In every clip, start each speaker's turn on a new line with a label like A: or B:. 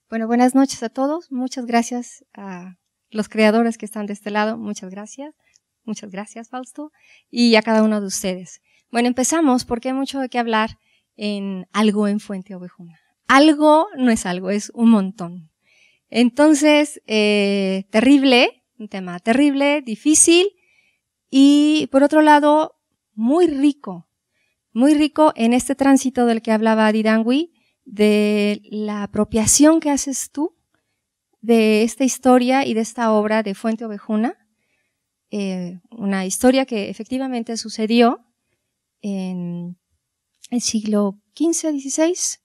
A: Bueno, buenas noches a todos. Muchas gracias a los creadores que están de este lado. Muchas gracias. Muchas gracias, Fausto. Y a cada uno de ustedes. Bueno, empezamos porque hay mucho de qué hablar en algo en Fuente Ovejuna. Algo no es algo, es un montón. Entonces, terrible, un tema terrible, difícil y por otro lado, muy rico en este tránsito del que hablaba Didangui, de la apropiación que haces tú de esta historia y de esta obra de Fuente Ovejuna, una historia que efectivamente sucedió en el siglo XV, XVI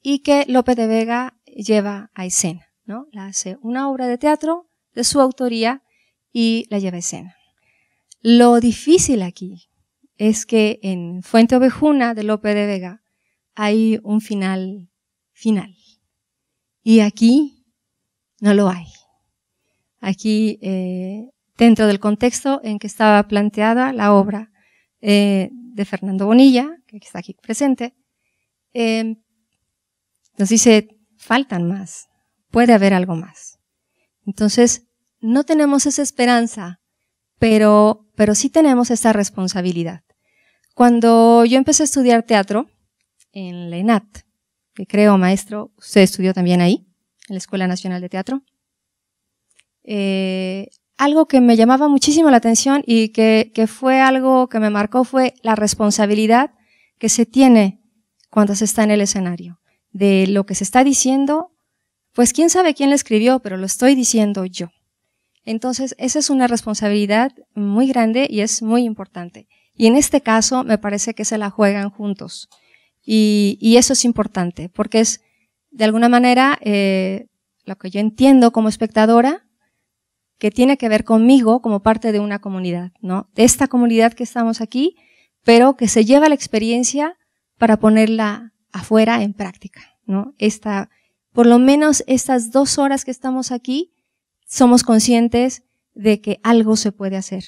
A: y que Lope de Vega lleva a escena, ¿no? La hace una obra de teatro de su autoría y la lleva a escena. Lo difícil aquí es que en Fuente Ovejuna de Lope de Vega hay un final. Y aquí no lo hay. Aquí, dentro del contexto en que estaba planteada la obra de Fernando Bonilla, que está aquí presente, nos dice, faltan más, puede haber algo más. Entonces, no tenemos esa esperanza, pero sí tenemos esa responsabilidad. Cuando yo empecé a estudiar teatro, en la ENAT, que creo, maestro, usted estudió también ahí, en la Escuela Nacional de Teatro. Algo que me llamaba muchísimo la atención y que fue algo que me marcó fue la responsabilidad que se tiene cuando se está en el escenario. De lo que se está diciendo, pues quién sabe quién lo escribió, pero lo estoy diciendo yo. Entonces, esa es una responsabilidad muy grande y es muy importante. Y en este caso, me parece que se la juegan juntos. Y eso es importante, porque es, de alguna manera, lo que yo entiendo como espectadora, que tiene que ver conmigo como parte de una comunidad, ¿no? De esta comunidad que estamos aquí, pero que se lleva la experiencia para ponerla afuera en práctica, ¿no? Por lo menos estas 2 horas que estamos aquí, somos conscientes de que algo se puede hacer.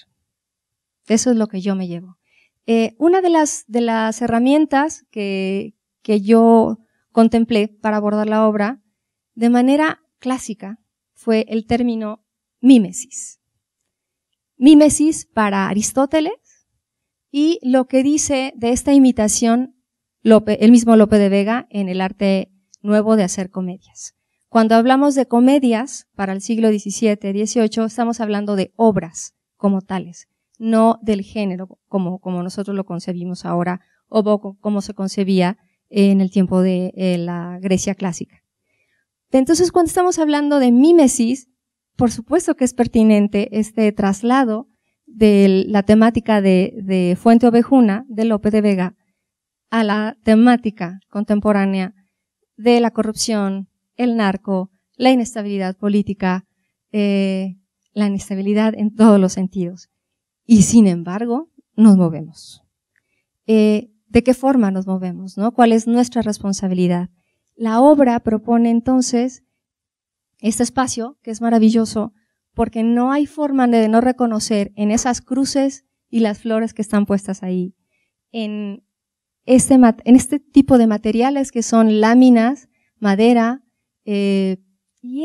A: Eso es lo que yo me llevo. Una de las herramientas que yo contemplé para abordar la obra de manera clásica fue el término mímesis. Mímesis para Aristóteles y lo que dice de esta imitación el mismo Lope de Vega en el arte nuevo de hacer comedias. Cuando hablamos de comedias para el siglo XVII, XVIII, estamos hablando de obras como tales, no del género como nosotros lo concebimos ahora o como se concebía en el tiempo de la Grecia clásica. Entonces, cuando estamos hablando de mímesis, por supuesto que es pertinente este traslado de la temática de Fuente Ovejuna, de Lope de Vega, a la temática contemporánea de la corrupción, el narco, la inestabilidad política, la inestabilidad en todos los sentidos. Y sin embargo, nos movemos. ¿De qué forma nos movemos, no? ¿Cuál es nuestra responsabilidad? La obra propone entonces este espacio que es maravilloso porque no hay forma de no reconocer en esas cruces y las flores que están puestas ahí, en este tipo de materiales que son láminas, madera, y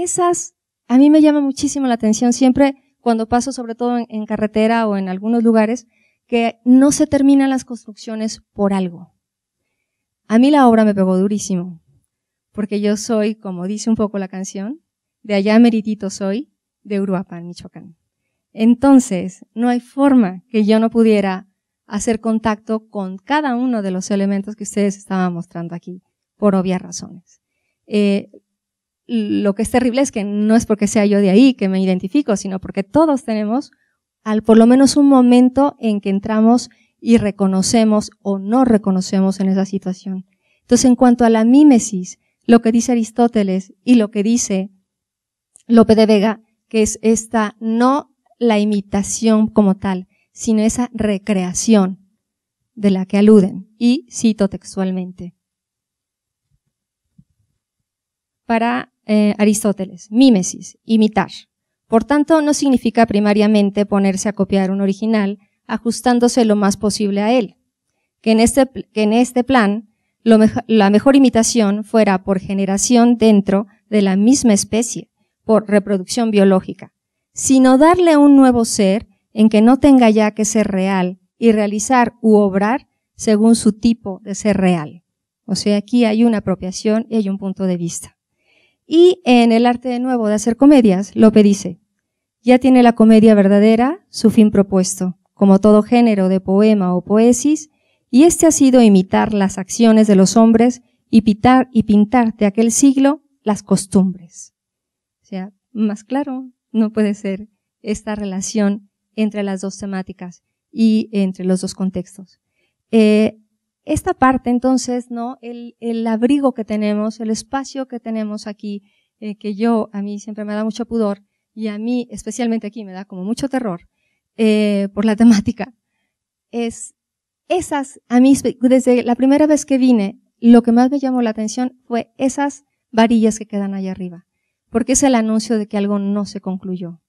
A: esas a mí me llama muchísimo la atención siempre cuando paso, sobre todo en carretera o en algunos lugares, que no se terminan las construcciones por algo. A mí la obra me pegó durísimo, porque yo soy, como dice un poco la canción, de allá meritito soy, de Uruapan, Michoacán. Entonces, no hay forma que yo no pudiera hacer contacto con cada uno de los elementos que ustedes estaban mostrando aquí, por obvias razones. Lo que es terrible es que no es porque sea yo de ahí que me identifico, sino porque todos tenemos por lo menos un momento en que entramos y reconocemos o no reconocemos en esa situación. Entonces, en cuanto a la mímesis, lo que dice Aristóteles y lo que dice Lope de Vega, que es no la imitación como tal, sino esa recreación de la que aluden. Y cito textualmente. Para Aristóteles, mímesis, imitar. Por tanto, no significa primariamente ponerse a copiar un original, ajustándose lo más posible a él. Que en este plan, la mejor imitación fuera por generación dentro de la misma especie, por reproducción biológica, sino darle un nuevo ser en que no tenga ya que ser real y realizar u obrar según su tipo de ser real. O sea, aquí hay una apropiación y hay un punto de vista. Y en el arte de nuevo de hacer comedias, Lope dice, ya tiene la comedia verdadera su fin propuesto, como todo género de poema o poesis, y este ha sido imitar las acciones de los hombres y pintar de aquel siglo las costumbres. O sea, más claro no puede ser esta relación entre las dos temáticas y entre los dos contextos. Esta parte, entonces, ¿no? El abrigo que tenemos, el espacio que tenemos aquí, que a mí siempre me da mucho pudor, y a mí, especialmente aquí, me da como mucho terror, por la temática, a mí, desde la primera vez que vine, lo que más me llamó la atención fue esas varillas que quedan allá arriba, porque es el anuncio de que algo no se concluyó.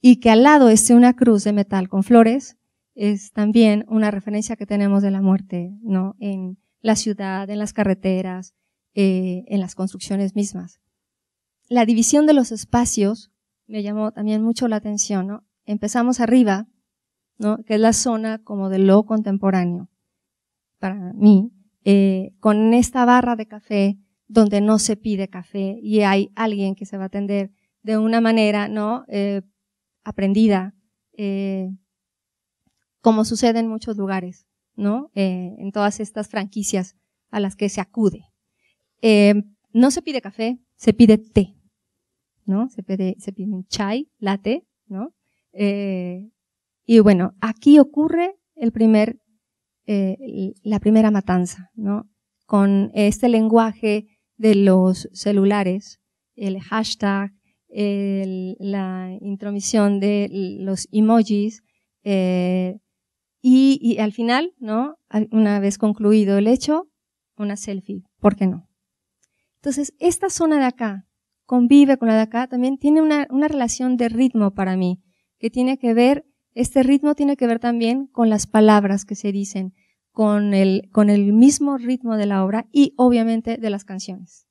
A: Y que al lado esté una cruz de metal con flores, es también una referencia que tenemos de la muerte, ¿no? En la ciudad, en las carreteras, en las construcciones mismas. La división de los espacios me llamó también mucho la atención, ¿no? Empezamos arriba, ¿no? Que es la zona como de lo contemporáneo, para mí, con esta barra de café donde no se pide café y hay alguien que se va a atender de una manera, ¿no? Aprendida, como sucede en muchos lugares, ¿no? En todas estas franquicias a las que se acude. No se pide café, se pide té, ¿no? Se pide un chai, latte, ¿no? Y bueno, aquí ocurre la primera matanza, ¿no? Con este lenguaje de los celulares, el hashtag, la intromisión de los emojis, y al final, ¿no? Una vez concluido el hecho, una selfie, ¿por qué no? Entonces, esta zona de acá convive con la de acá, también tiene una relación de ritmo para mí, que tiene que ver, este ritmo tiene que ver también con las palabras que se dicen, con el mismo ritmo de la obra y obviamente de las canciones.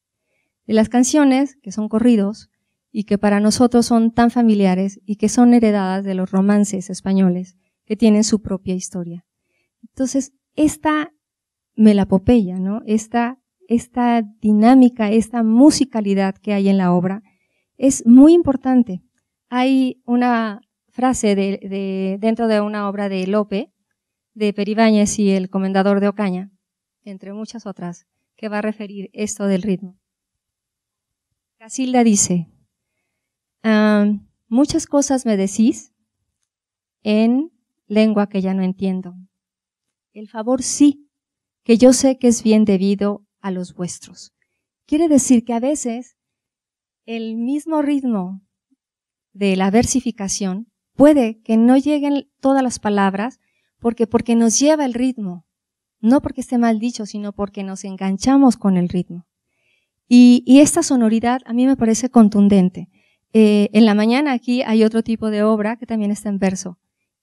A: De las canciones, que son corridos, y que para nosotros son tan familiares y que son heredadas de los romances españoles, que tienen su propia historia. Entonces, esta melapopeya, ¿no? Esta dinámica, esta musicalidad que hay en la obra es muy importante. Hay una frase dentro de una obra de Lope, de Peribáñez y el Comendador de Ocaña, entre muchas otras, que va a referir esto del ritmo. Casilda dice, muchas cosas me decís en lengua que ya no entiendo. El favor sí, que yo sé que es bien debido a los vuestros. Quiere decir que a veces el mismo ritmo de la versificación puede que no lleguen todas las palabras porque nos lleva el ritmo, no porque esté mal dicho, sino porque nos enganchamos con el ritmo. Y esta sonoridad a mí me parece contundente. En la mañana aquí hay otro tipo de obra que también está en verso.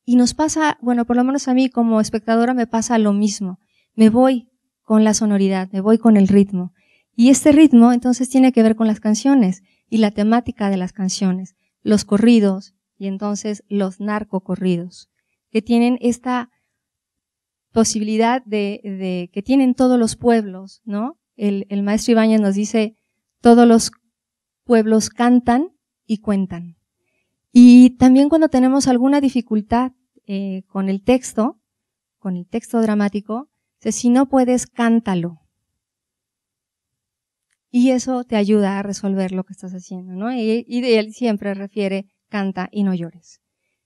A: Y nos pasa, bueno, por lo menos a mí como espectadora me pasa lo mismo. Me voy con la sonoridad, me voy con el ritmo. Y este ritmo entonces tiene que ver con las canciones y la temática de las canciones, los corridos y entonces los narcocorridos, que tienen esta posibilidad de que tienen todos los pueblos, ¿no? El maestro Ibáñez nos dice, todos los pueblos cantan y cuentan. Y también cuando tenemos alguna dificultad con el texto dramático, si no puedes, cántalo. Y eso te ayuda a resolver lo que estás haciendo, ¿no? Y él siempre refiere, canta y no llores.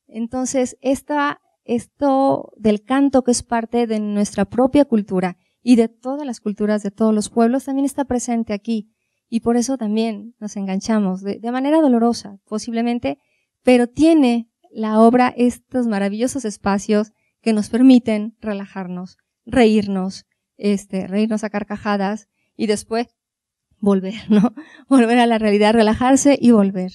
A: Entonces, esto del canto, que es parte de nuestra propia cultura y de todas las culturas de todos los pueblos, también está presente aquí. Y por eso también nos enganchamos, de manera dolorosa, posiblemente, pero tiene la obra estos maravillosos espacios que nos permiten relajarnos, reírnos a carcajadas y después volver, ¿no? Volver a la realidad, relajarse y volver.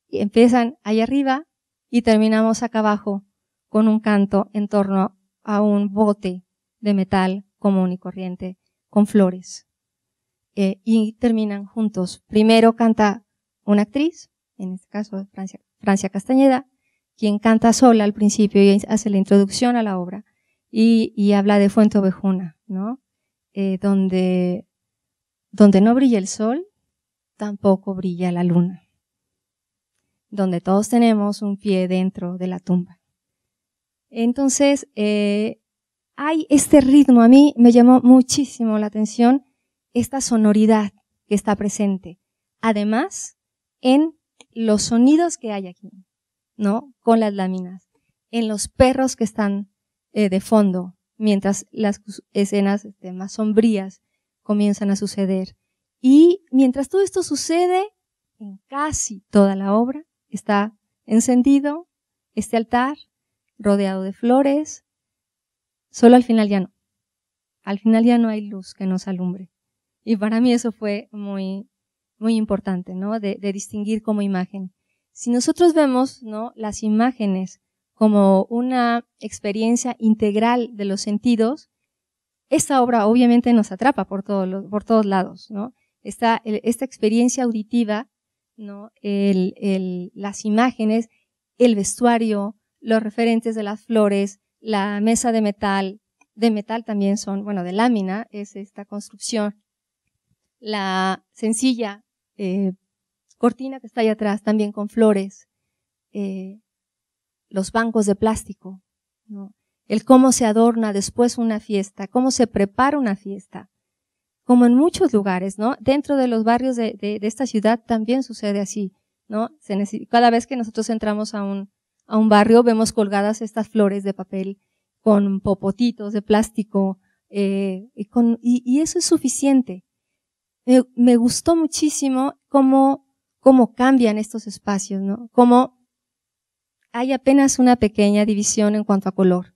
A: Y empiezan ahí arriba y terminamos acá abajo con un canto en torno a un bote de metal común y corriente, con flores. Y terminan juntos. Primero canta una actriz, en este caso Francia Castañeda, quien canta sola al principio y hace la introducción a la obra, y habla de Fuenteovejuna, ¿no? Donde no brilla el sol, tampoco brilla la luna. Donde todos tenemos un pie dentro de la tumba. Entonces, hay este ritmo, a mí me llamó muchísimo la atención esta sonoridad que está presente. Además, en los sonidos que hay aquí, ¿no? Con las láminas, en los perros que están de fondo, mientras las escenas más sombrías comienzan a suceder. Y mientras todo esto sucede, en casi toda la obra está encendido este altar, rodeado de flores, solo al final ya no. Al final ya no hay luz que nos alumbre. Y para mí eso fue muy, muy importante, ¿no? De distinguir como imagen. Si nosotros vemos, ¿no?, las imágenes como una experiencia integral de los sentidos, esta obra obviamente nos atrapa por todos lados, ¿no? Esta experiencia auditiva, ¿no? Las imágenes, el vestuario, los referentes de las flores, la mesa de metal también son, bueno, de lámina, es esta construcción. La sencilla cortina que está ahí atrás, también con flores, los bancos de plástico, ¿no? El cómo se adorna después una fiesta, cómo se prepara una fiesta, como en muchos lugares, ¿no? Dentro de los barrios de esta ciudad también sucede así, ¿no? Cada vez que nosotros entramos a un barrio vemos colgadas estas flores de papel con popotitos de plástico, y eso es suficiente. Me gustó muchísimo cómo cambian estos espacios, ¿no? Cómo hay apenas una pequeña división en cuanto a color,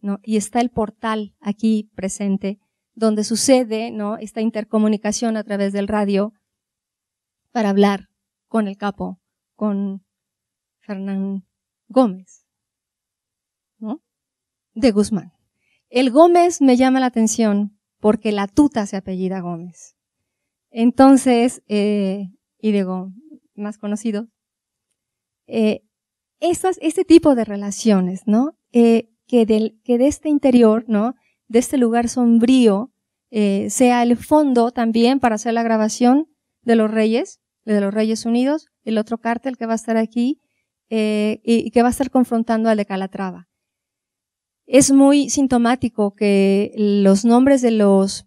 A: ¿no? Y está el portal aquí presente, donde sucede, ¿no?, esta intercomunicación a través del radio para hablar con el capo, con Fernán Gómez, ¿no?, de Guzmán. El Gómez me llama la atención porque la tuta se apellida Gómez. Entonces, y digo, más conocido, este tipo de relaciones, ¿no? Que de este interior, ¿no?, de este lugar sombrío, sea el fondo también para hacer la grabación de los Reyes Unidos, el otro cártel que va a estar aquí, y que va a estar confrontando al de Calatrava. Es muy sintomático que los nombres de los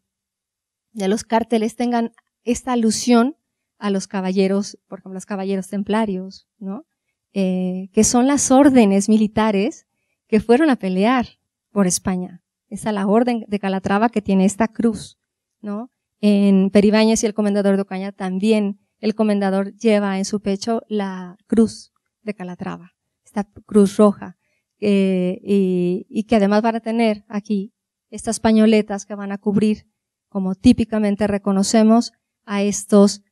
A: cárteles tengan esta alusión a los caballeros, por ejemplo, los caballeros templarios, ¿no? Que son las órdenes militares que fueron a pelear por España. Esa es la orden de Calatrava que tiene esta cruz, ¿no? En Peribáñez y el comendador de Ocaña también el comendador lleva en su pecho la cruz de Calatrava, esta cruz roja, y que además van a tener aquí estas pañoletas que van a cubrir, como típicamente reconocemos, a estos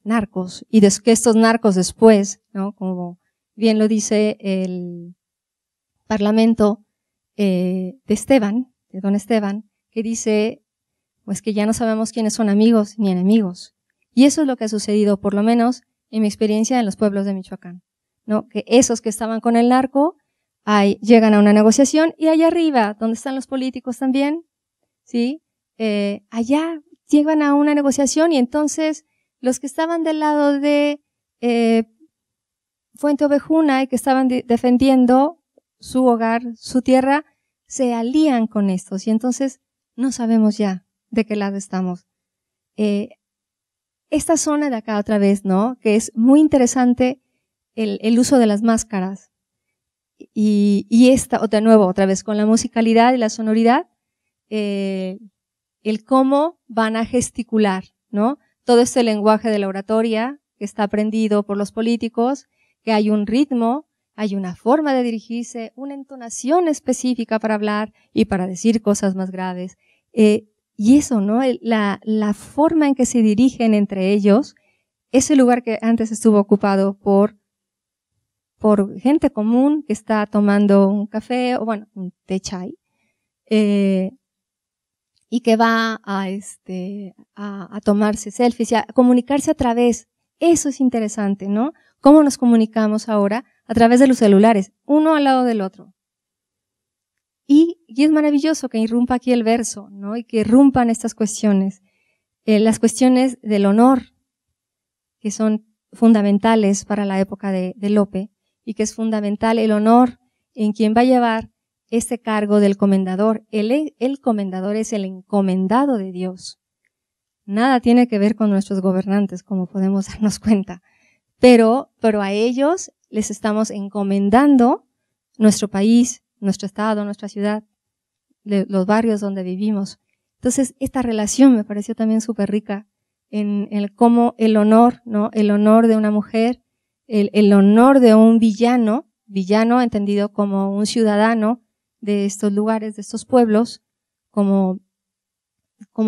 A: narcos, y que estos narcos después, ¿no?, como bien lo dice el parlamento de don Esteban, que dice, pues que ya no sabemos quiénes son amigos ni enemigos. Y eso es lo que ha sucedido, por lo menos en mi experiencia en los pueblos de Michoacán, ¿no? Que esos que estaban con el narco llegan a una negociación, y allá arriba, donde están los políticos también, ¿sí? Allá llegan a una negociación, y entonces los que estaban del lado de Fuenteovejuna y que estaban defendiendo su hogar, su tierra, se alían con estos, y entonces no sabemos ya de qué lado estamos. Esta zona de acá otra vez, ¿no?, que es muy interesante el uso de las máscaras, y esta, de nuevo, otra vez con la musicalidad y la sonoridad, el cómo van a gesticular, ¿no? Todo este lenguaje de la oratoria que está aprendido por los políticos, que hay un ritmo, hay una forma de dirigirse, una entonación específica para hablar y para decir cosas más graves. Y eso, ¿no? La forma en que se dirigen entre ellos, ese lugar que antes estuvo ocupado por gente común que está tomando un café, o bueno, un té chai, y que va a tomarse selfies y a comunicarse a través. Eso es interesante, ¿no? ¿Cómo nos comunicamos ahora? A través de los celulares, uno al lado del otro. Y es maravilloso que irrumpa aquí el verso, ¿no? Y que irrumpan estas cuestiones. Las cuestiones del honor, que son fundamentales para la época de Lope, y que es fundamental el honor en quien va a llevar este cargo del comendador. El comendador es el encomendado de Dios. Nada tiene que ver con nuestros gobernantes, como podemos darnos cuenta. Pero a ellos les estamos encomendando nuestro país, nuestro estado, nuestra ciudad, los barrios donde vivimos. Entonces, esta relación me pareció también súper rica en cómo el honor, ¿no? El honor de una mujer, el honor de un villano entendido como un ciudadano de estos lugares, de estos pueblos, como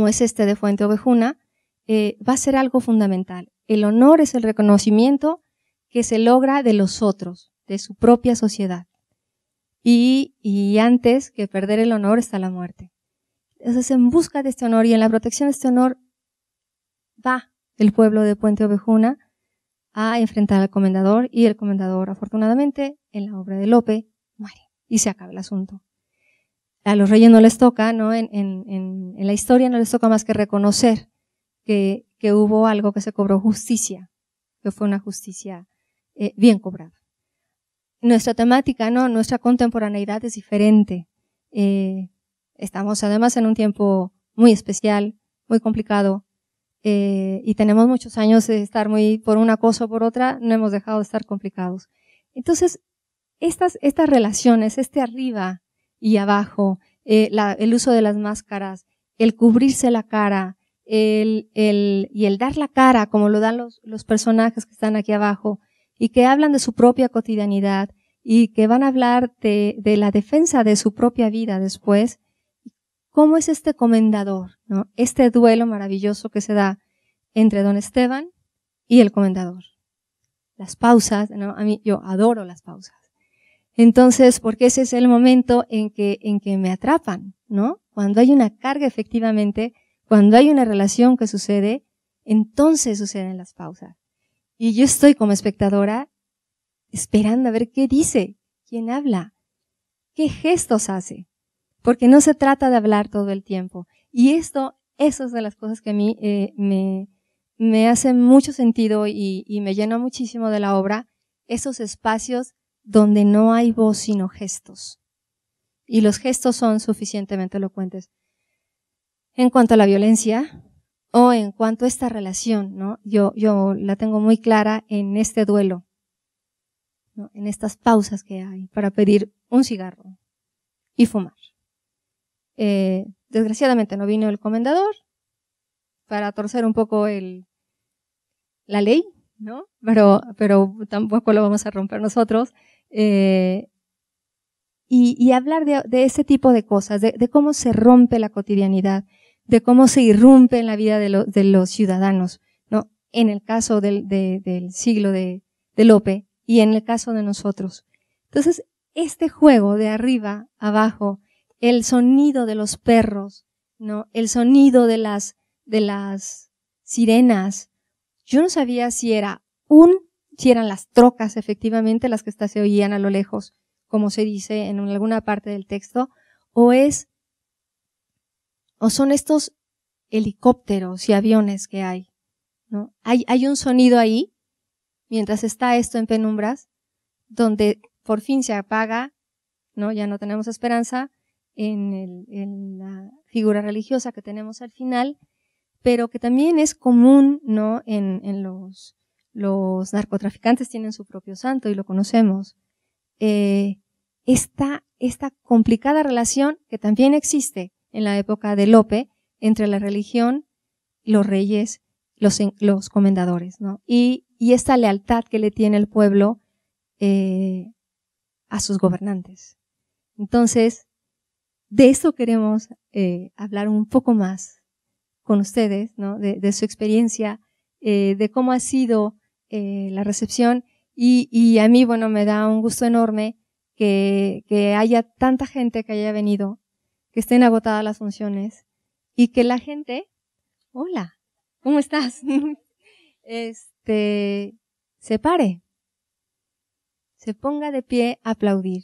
A: es este de Fuente Ovejuna, va a ser algo fundamental. El honor es el reconocimiento que se logra de los otros, de su propia sociedad. Y antes que perder el honor está la muerte. Entonces, en busca de este honor y en la protección de este honor, va el pueblo de Puente Ovejuna a enfrentar al comendador, y el comendador, afortunadamente, en la obra de Lope, muere y se acaba el asunto. A los reyes no les toca, ¿no? En la historia no les toca más que reconocer que hubo algo que se cobró justicia, que fue una justicia bien cobrada. Nuestra temática, ¿no? Nuestra contemporaneidad es diferente. Estamos además en un tiempo muy especial, muy complicado, y tenemos muchos años de estar muy por una cosa o por otra, no hemos dejado de estar complicados. Entonces, estas relaciones, arriba y abajo, el uso de las máscaras, el cubrirse la cara, y el dar la cara, como lo dan los personajes que están aquí abajo, y que hablan de su propia cotidianidad, y que van a hablar de la defensa de su propia vida después. ¿Cómo es este comendador, ¿no? Este duelo maravilloso que se da entre don Esteban y el comendador. Las pausas, ¿no? Yo adoro las pausas. Entonces, porque ese es el momento en que me atrapan, ¿no? Cuando hay una carga efectivamente, cuando hay una relación que sucede, entonces suceden las pausas. Y yo estoy como espectadora esperando a ver qué dice, quién habla, qué gestos hace. Porque no se trata de hablar todo el tiempo. Y eso es de las cosas que a mí me hace mucho sentido y me llena muchísimo de la obra, esos espacios donde no hay voz sino gestos. Y los gestos son suficientemente elocuentes. En cuanto a la violencia o en cuanto a esta relación, ¿no? Yo la tengo muy clara en este duelo, ¿no? En estas pausas que hay para pedir un cigarro y fumar. Desgraciadamente no vino el comendador para torcer un poco la ley, ¿no? Pero tampoco lo vamos a romper nosotros. Y hablar de ese tipo de cosas, de cómo se rompe la cotidianidad, de cómo se irrumpe en la vida de los ciudadanos, ¿no? En el caso del siglo de Lope y en el caso de nosotros. Entonces, este juego de arriba, abajo, el sonido de los perros, ¿no? El sonido de las sirenas. Yo no sabía si eran las trocas efectivamente las que se oían a lo lejos, como se dice en alguna parte del texto, o son estos helicópteros y aviones que hay, ¿no? Hay un sonido ahí, mientras está esto en penumbras, donde por fin se apaga, ¿no? Ya no tenemos esperanza en la figura religiosa que tenemos al final, pero que también es común, ¿no? En los narcotraficantes tienen su propio santo y lo conocemos. Esta complicada relación que también existe en la época de Lope entre la religión, los reyes, los comendadores, ¿no? Y esta lealtad que le tiene el pueblo a sus gobernantes. Entonces, de eso queremos hablar un poco más con ustedes, ¿no? De su experiencia, de cómo ha sido la recepción y a mí, bueno, me da un gusto enorme que haya tanta gente que haya venido, que estén agotadas las funciones y que la gente, hola, ¿cómo estás? Se pare, se ponga de pie a aplaudir.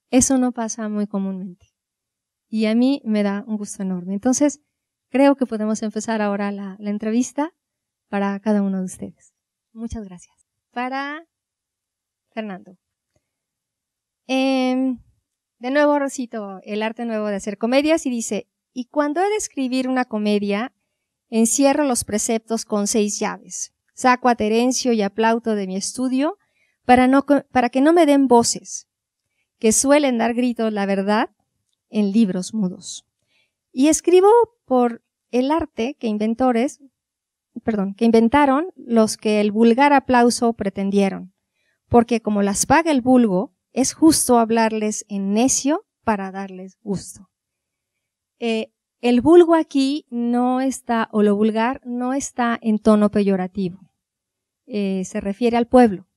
A: Eso no pasa muy comúnmente. Y a mí me da un gusto enorme. Entonces, creo que podemos empezar ahora la entrevista para cada uno de ustedes. Muchas gracias. Para Fernando. De nuevo recito el arte nuevo de hacer comedias y dice, y cuando he de escribir una comedia, encierro los preceptos con 6 llaves. Saco a Terencio y a Plauto de mi estudio para que no me den voces, que suelen dar gritos la verdad en libros mudos. Y escribo por el arte que inventaron los que el vulgar aplauso pretendieron, porque como las paga el vulgo, es justo hablarles en necio para darles gusto. El vulgo aquí no está, o lo vulgar, no está en tono peyorativo. Se refiere al pueblo,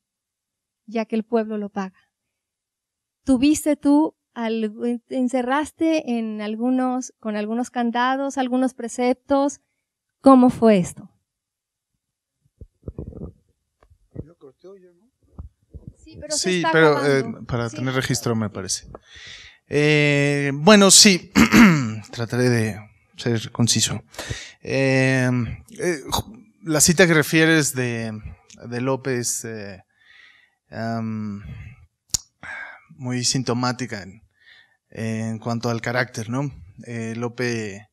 A: ya que el pueblo lo paga. Encerraste con algunos candados, algunos preceptos. ¿Cómo fue esto?
B: Sí, pero para tener registro me parece. Bueno, sí, trataré de ser conciso. La cita que refieres de López, muy sintomática en cuanto al carácter, ¿no? Lope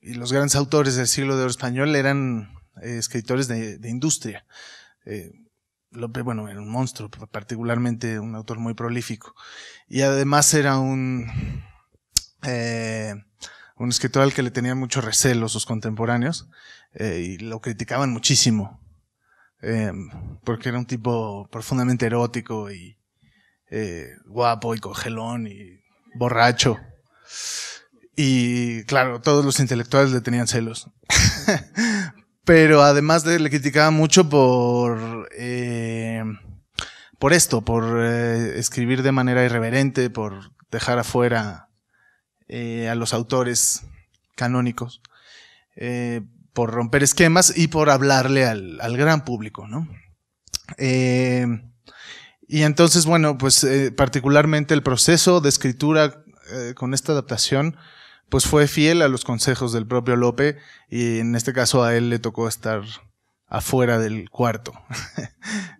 B: y los grandes autores del siglo de oro español eran escritores de industria. Lope, bueno, era un monstruo, particularmente un autor muy prolífico. Y además era un escritor al que le tenían mucho recelo sus contemporáneos, y lo criticaban muchísimo, porque era un tipo profundamente erótico y guapo y cogelón y borracho. Y claro, todos los intelectuales le tenían celos. Pero además le criticaba mucho por escribir de manera irreverente, por dejar afuera a los autores canónicos, por romper esquemas y por hablarle al gran público, ¿no? Y entonces, bueno, pues particularmente el proceso de escritura con esta adaptación pues fue fiel a los consejos del propio Lope, y en este caso a él le tocó estar afuera del cuarto.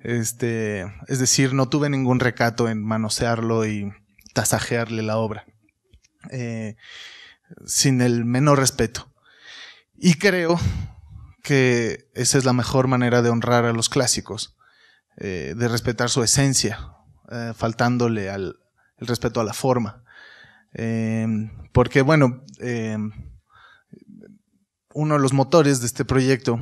B: Es decir, no tuve ningún recato en manosearlo y tasajearle la obra, sin el menor respeto. Y creo que esa es la mejor manera de honrar a los clásicos, de respetar su esencia, faltándole el respeto a la forma. Porque bueno, uno de los motores de este proyecto,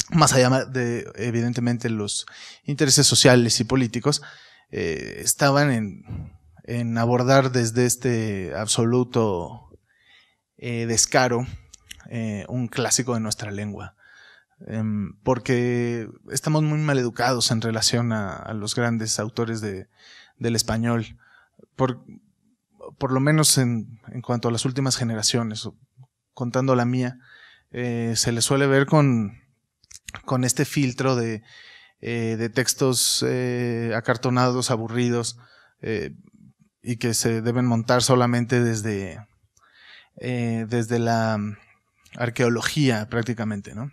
B: más allá de evidentemente los intereses sociales y políticos, estaban en abordar desde este absoluto descaro un clásico de nuestra lengua, porque estamos muy mal educados en relación a los grandes autores del español, por lo menos en cuanto a las últimas generaciones, contando la mía, se le suele ver con este filtro de textos acartonados, aburridos, y que se deben montar solamente desde la arqueología prácticamente, ¿no?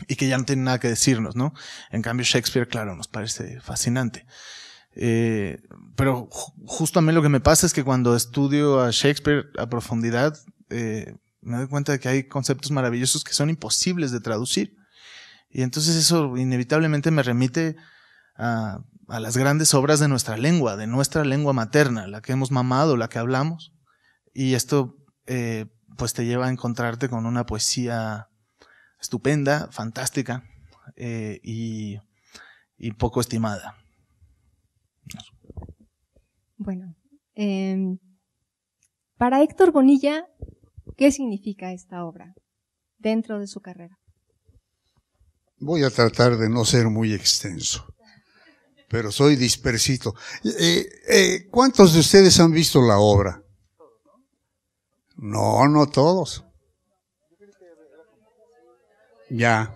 B: Y que ya no tienen nada que decirnos, ¿no? En cambio Shakespeare, claro, nos parece fascinante. Pero justo a mí lo que me pasa es que cuando estudio a Shakespeare a profundidad, me doy cuenta de que hay conceptos maravillosos que son imposibles de traducir. Y entonces eso inevitablemente me remite a las grandes obras de nuestra lengua materna, la que hemos mamado, la que hablamos. Y esto pues te lleva a encontrarte con una poesía estupenda, fantástica, y poco estimada.
A: Bueno, para Héctor Bonilla, ¿qué significa esta obra dentro de su carrera?
C: Voy a tratar de no ser muy extenso, pero soy dispersito. ¿Cuántos de ustedes han visto la obra? No, no todos. Ya.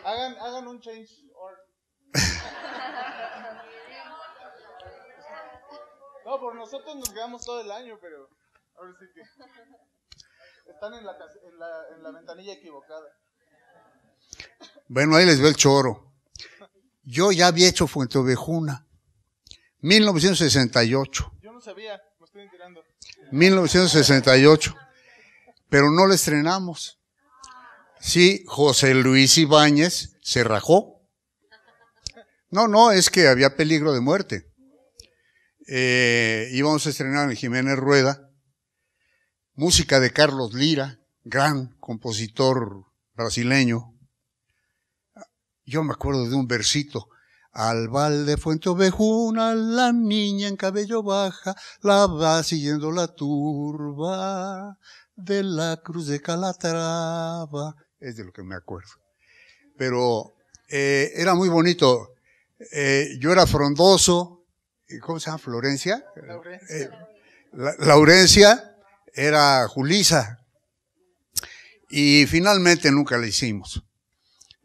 B: Hagan un change or... No, por nosotros nos quedamos todo el año, pero ahora sí que están en la ventanilla equivocada.
C: Bueno, ahí les veo el choro. Yo ya había hecho Fuenteovejuna, 1968.
B: Yo no sabía, me estoy enterando.
C: 1968, pero no lo estrenamos. Sí, José Luis Ibáñez se rajó. No, es que había peligro de muerte. Íbamos a estrenar en Jiménez Rueda, música de Carlos Lira, gran compositor brasileño. Yo me acuerdo de un versito. Al balde Fuenteovejuna, la niña en cabello baja, la va siguiendo la turba de la Cruz de Calatrava. Es de lo que me acuerdo. Pero era muy bonito. Yo era frondoso. ¿Cómo se llama? ¿Florencia? Laurencia era Julisa. Y finalmente nunca la hicimos.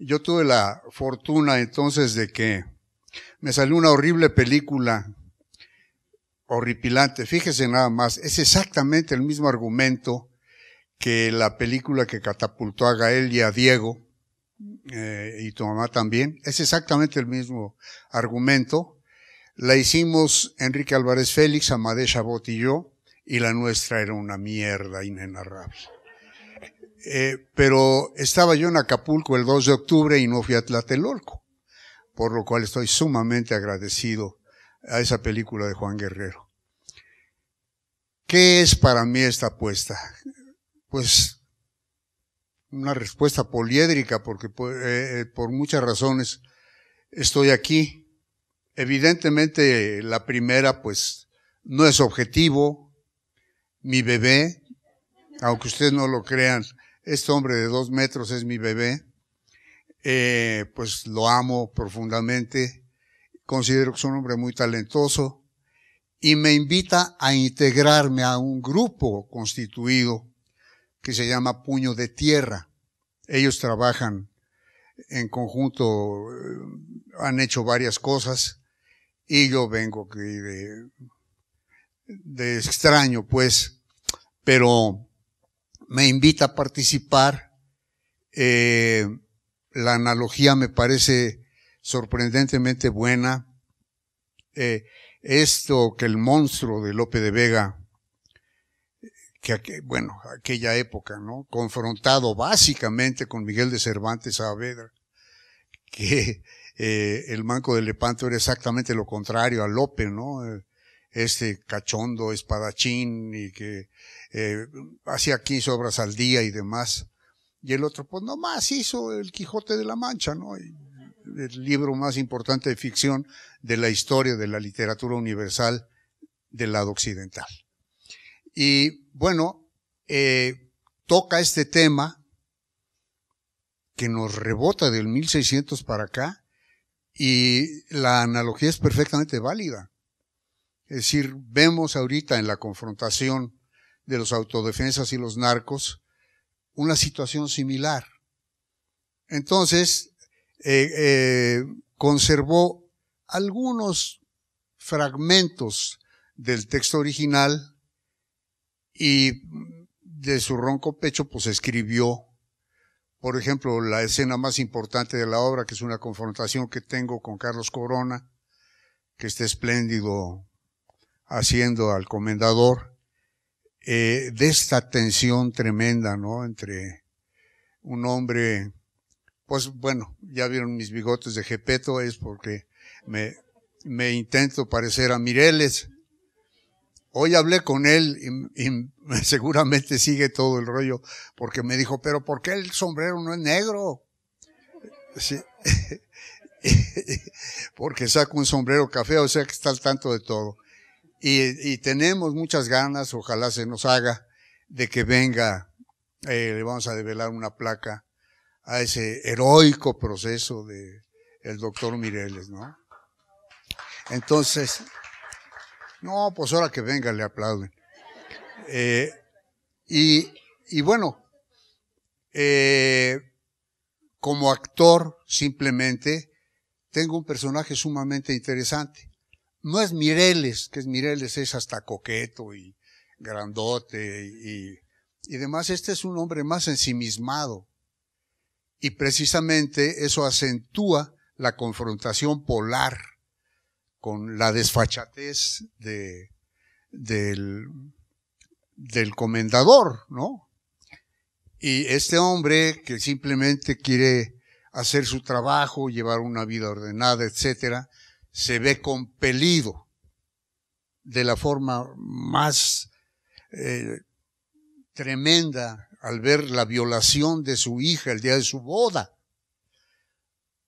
C: Yo tuve la fortuna entonces de que me salió una horrible película, horripilante. Fíjese nada más, es exactamente el mismo argumento que la película que catapultó a Gael y a Diego, y tu mamá también. Es exactamente el mismo argumento. La hicimos Enrique Álvarez Félix, Amadé Chabot y yo, y la nuestra era una mierda inenarrable. Pero estaba yo en Acapulco el 2 de octubre y no fui a Tlatelolco, por lo cual estoy sumamente agradecido a esa película de Juan Guerrero. ¿Qué es para mí esta apuesta? Pues una respuesta poliédrica, porque por muchas razones estoy aquí. Evidentemente la primera pues no es objetivo. Mi bebé, aunque ustedes no lo crean, este hombre de 2 metros es mi bebé, pues lo amo profundamente, considero que es un hombre muy talentoso y me invita a integrarme a un grupo constituido que se llama Puño de Tierra. Ellos trabajan en conjunto, han hecho varias cosas y yo vengo de extraño pues, pero me invita a participar. La analogía me parece sorprendentemente buena. Esto que el monstruo de Lope de Vega, aquella época, ¿no? Confrontado básicamente con Miguel de Cervantes Saavedra, que el Manco de Lepanto era exactamente lo contrario a Lope, ¿no? Este cachondo espadachín y que hacía 15 obras al día y demás. Y el otro, pues nomás hizo el Quijote de la Mancha, ¿no? El libro más importante de ficción de la historia de la literatura universal del lado occidental. Y bueno, toca este tema que nos rebota del 1600 para acá y la analogía es perfectamente válida. Es decir, vemos ahorita en la confrontación de los autodefensas y los narcos una situación similar. Entonces, conservó algunos fragmentos del texto original y de su ronco pecho pues escribió, por ejemplo, la escena más importante de la obra, que es una confrontación que tengo con Carlos Corona, que está espléndido haciendo al comendador, de esta tensión tremenda, ¿no? Entre un hombre, pues bueno, ya vieron mis bigotes de Gepeto, es porque me intento parecer a Mireles. Hoy hablé con él y seguramente sigue todo el rollo, porque me dijo, pero ¿por qué el sombrero no es negro? Sí. Porque saco un sombrero café, o sea que está al tanto de todo. Y tenemos muchas ganas, ojalá se nos haga, de que venga, le vamos a develar una placa a ese heroico proceso de el doctor Mireles, ¿no? Entonces, no, pues ahora que venga le aplauden. Y bueno, como actor simplemente tengo un personaje sumamente interesante. No es Mireles, Mireles es hasta coqueto y grandote y demás. Este es un hombre más ensimismado. Y precisamente eso acentúa la confrontación polar con la desfachatez del comendador, ¿no? Y este hombre que simplemente quiere hacer su trabajo, llevar una vida ordenada, etcétera, se ve compelido de la forma más tremenda al ver la violación de su hija el día de su boda,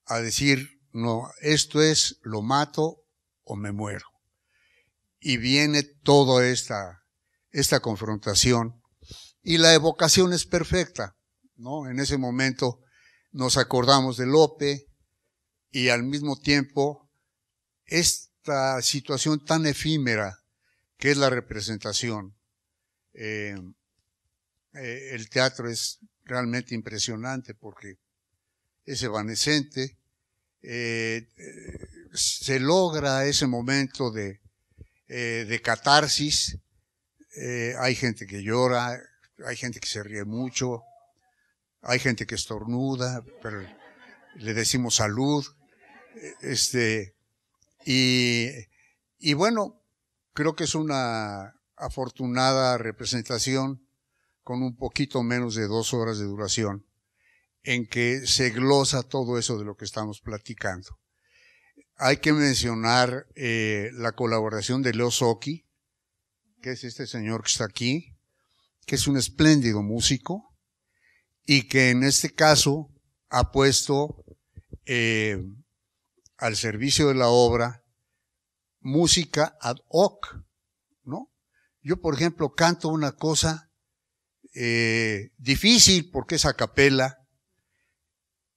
C: a decir, no, esto es, lo mato o me muero. Y viene toda esta confrontación y la evocación es perfecta, ¿no? En ese momento nos acordamos de Lope y al mismo tiempo esta situación tan efímera que es la representación. El teatro es realmente impresionante porque es evanescente, se logra ese momento de catarsis, hay gente que llora, hay gente que se ríe mucho, hay gente que estornuda, pero le decimos salud, y bueno, creo que es una afortunada representación con un poquito menos de 2 horas de duración, en que se glosa todo eso de lo que estamos platicando. Hay que mencionar la colaboración de Leo Socchi, que es este señor que está aquí, que es un espléndido músico y que en este caso ha puesto al servicio de la obra música ad hoc, ¿no? Yo, por ejemplo, canto una cosa difícil porque es a capela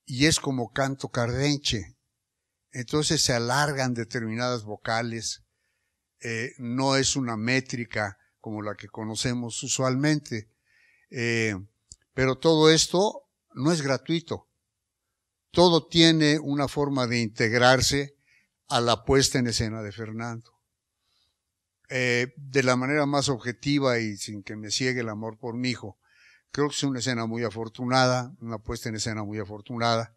C: y es como canto cardenche. Entonces se alargan determinadas vocales, no es una métrica como la que conocemos usualmente, pero todo esto no es gratuito. Todo tiene una forma de integrarse a la puesta en escena de Fernando. De la manera más objetiva y sin que me ciegue el amor por mi hijo, creo que es una escena muy afortunada, una puesta en escena muy afortunada.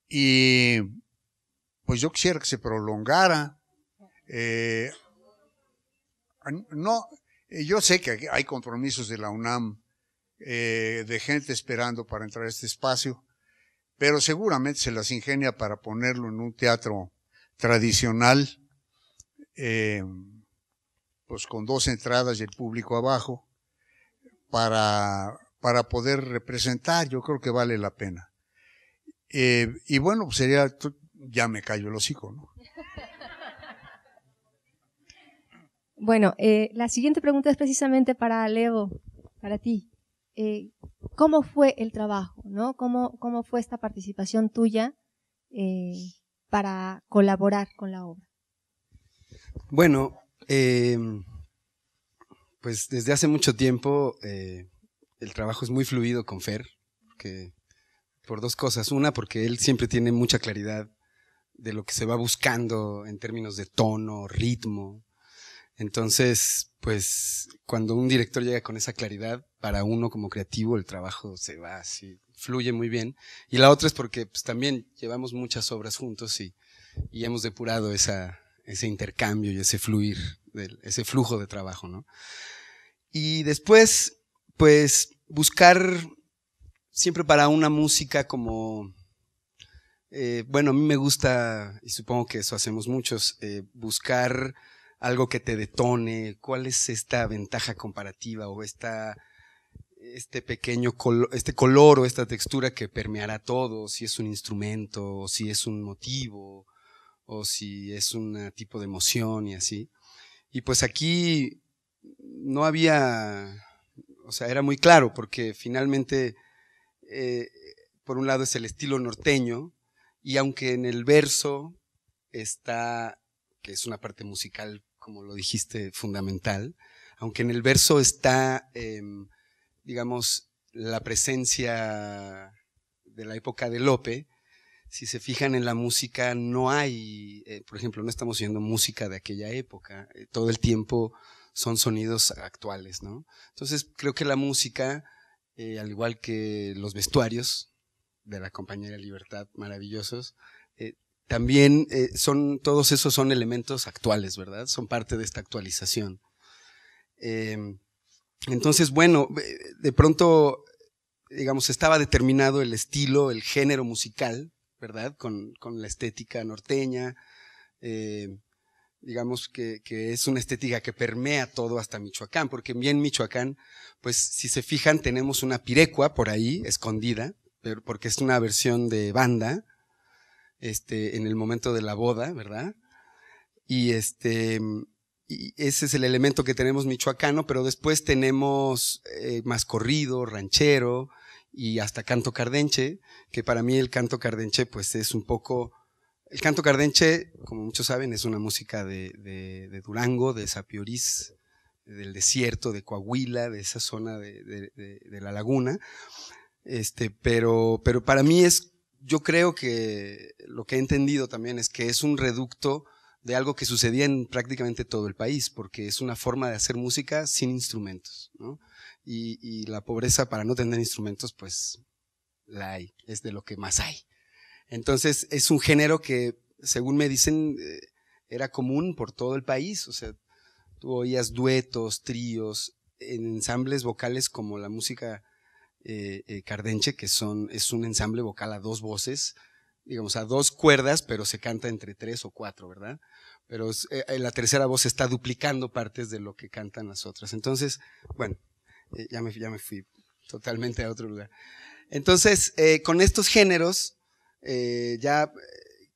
C: Y pues yo quisiera que se prolongara. No, yo sé que hay compromisos de la UNAM, de gente esperando para entrar a este espacio, pero seguramente se las ingenia para ponerlo en un teatro tradicional, pues con 2 entradas y el público abajo, para poder representar. Yo creo que vale la pena. Y bueno, pues sería, ya me callo el hocico, ¿no?
A: Bueno, la siguiente pregunta es precisamente para Leo, para ti. ¿Cómo fue el trabajo, ¿no? ¿Cómo fue esta participación tuya para colaborar con la obra?
D: Bueno, pues desde hace mucho tiempo el trabajo es muy fluido con Fer, por 2 cosas. Una, porque él siempre tiene mucha claridad de lo que se va buscando en términos de tono, ritmo. Entonces, pues cuando un director llega con esa claridad, para uno como creativo el trabajo se va así, fluye muy bien. Y la otra es porque pues también llevamos muchas obras juntos y hemos depurado ese intercambio y ese fluir, ese flujo de trabajo, ¿no? Y después, pues buscar siempre para una música como, bueno, a mí me gusta, y supongo que eso hacemos muchos, buscar algo que te detone, cuál es esta ventaja comparativa o este pequeño color o esta textura que permeará todo, si es un instrumento, o si es un motivo, o si es un tipo de emoción y así. Y pues aquí no había, o sea, era muy claro porque finalmente, por un lado es el estilo norteño y aunque en el verso está que es una parte musical, como lo dijiste, fundamental, aunque en el verso está, digamos, la presencia de la época de Lope. Si se fijan en la música, no hay, por ejemplo, no estamos oyendo música de aquella época, todo el tiempo son sonidos actuales, ¿no? Entonces creo que la música, al igual que los vestuarios de la Compañía de Libertad, maravillosos, también todos esos son elementos actuales, ¿verdad? Son parte de esta actualización. Entonces, bueno, de pronto, digamos, estaba determinado el estilo, el género musical, ¿verdad? Con la estética norteña, digamos que es una estética que permea todo hasta Michoacán, porque bien Michoacán, pues si se fijan, tenemos una pirecua por ahí, escondida, pero porque es una versión de banda, en el momento de la boda, ¿verdad? Y y ese es el elemento que tenemos michoacano, pero después tenemos más corrido, ranchero y hasta canto cardenche, que para mí el canto cardenche pues es un poco... El canto cardenche, como muchos saben, es una música de Durango, de Sapiorís, del desierto, de Coahuila, de esa zona de la laguna, pero para mí yo creo que lo que he entendido también es que es un reducto de algo que sucedía en prácticamente todo el país, porque es una forma de hacer música sin instrumentos, ¿no? Y la pobreza para no tener instrumentos, pues la hay, es de lo que más hay. Entonces es un género que, según me dicen, era común por todo el país, o sea, tú oías duetos, tríos, en ensambles vocales como la música cardenche, que es un ensamble vocal a dos voces, digamos a dos cuerdas, pero se canta entre 3 o 4, ¿verdad? Pero la tercera voz está duplicando partes de lo que cantan las otras. Entonces, bueno, ya me fui totalmente a otro lugar. Entonces, con estos géneros, ya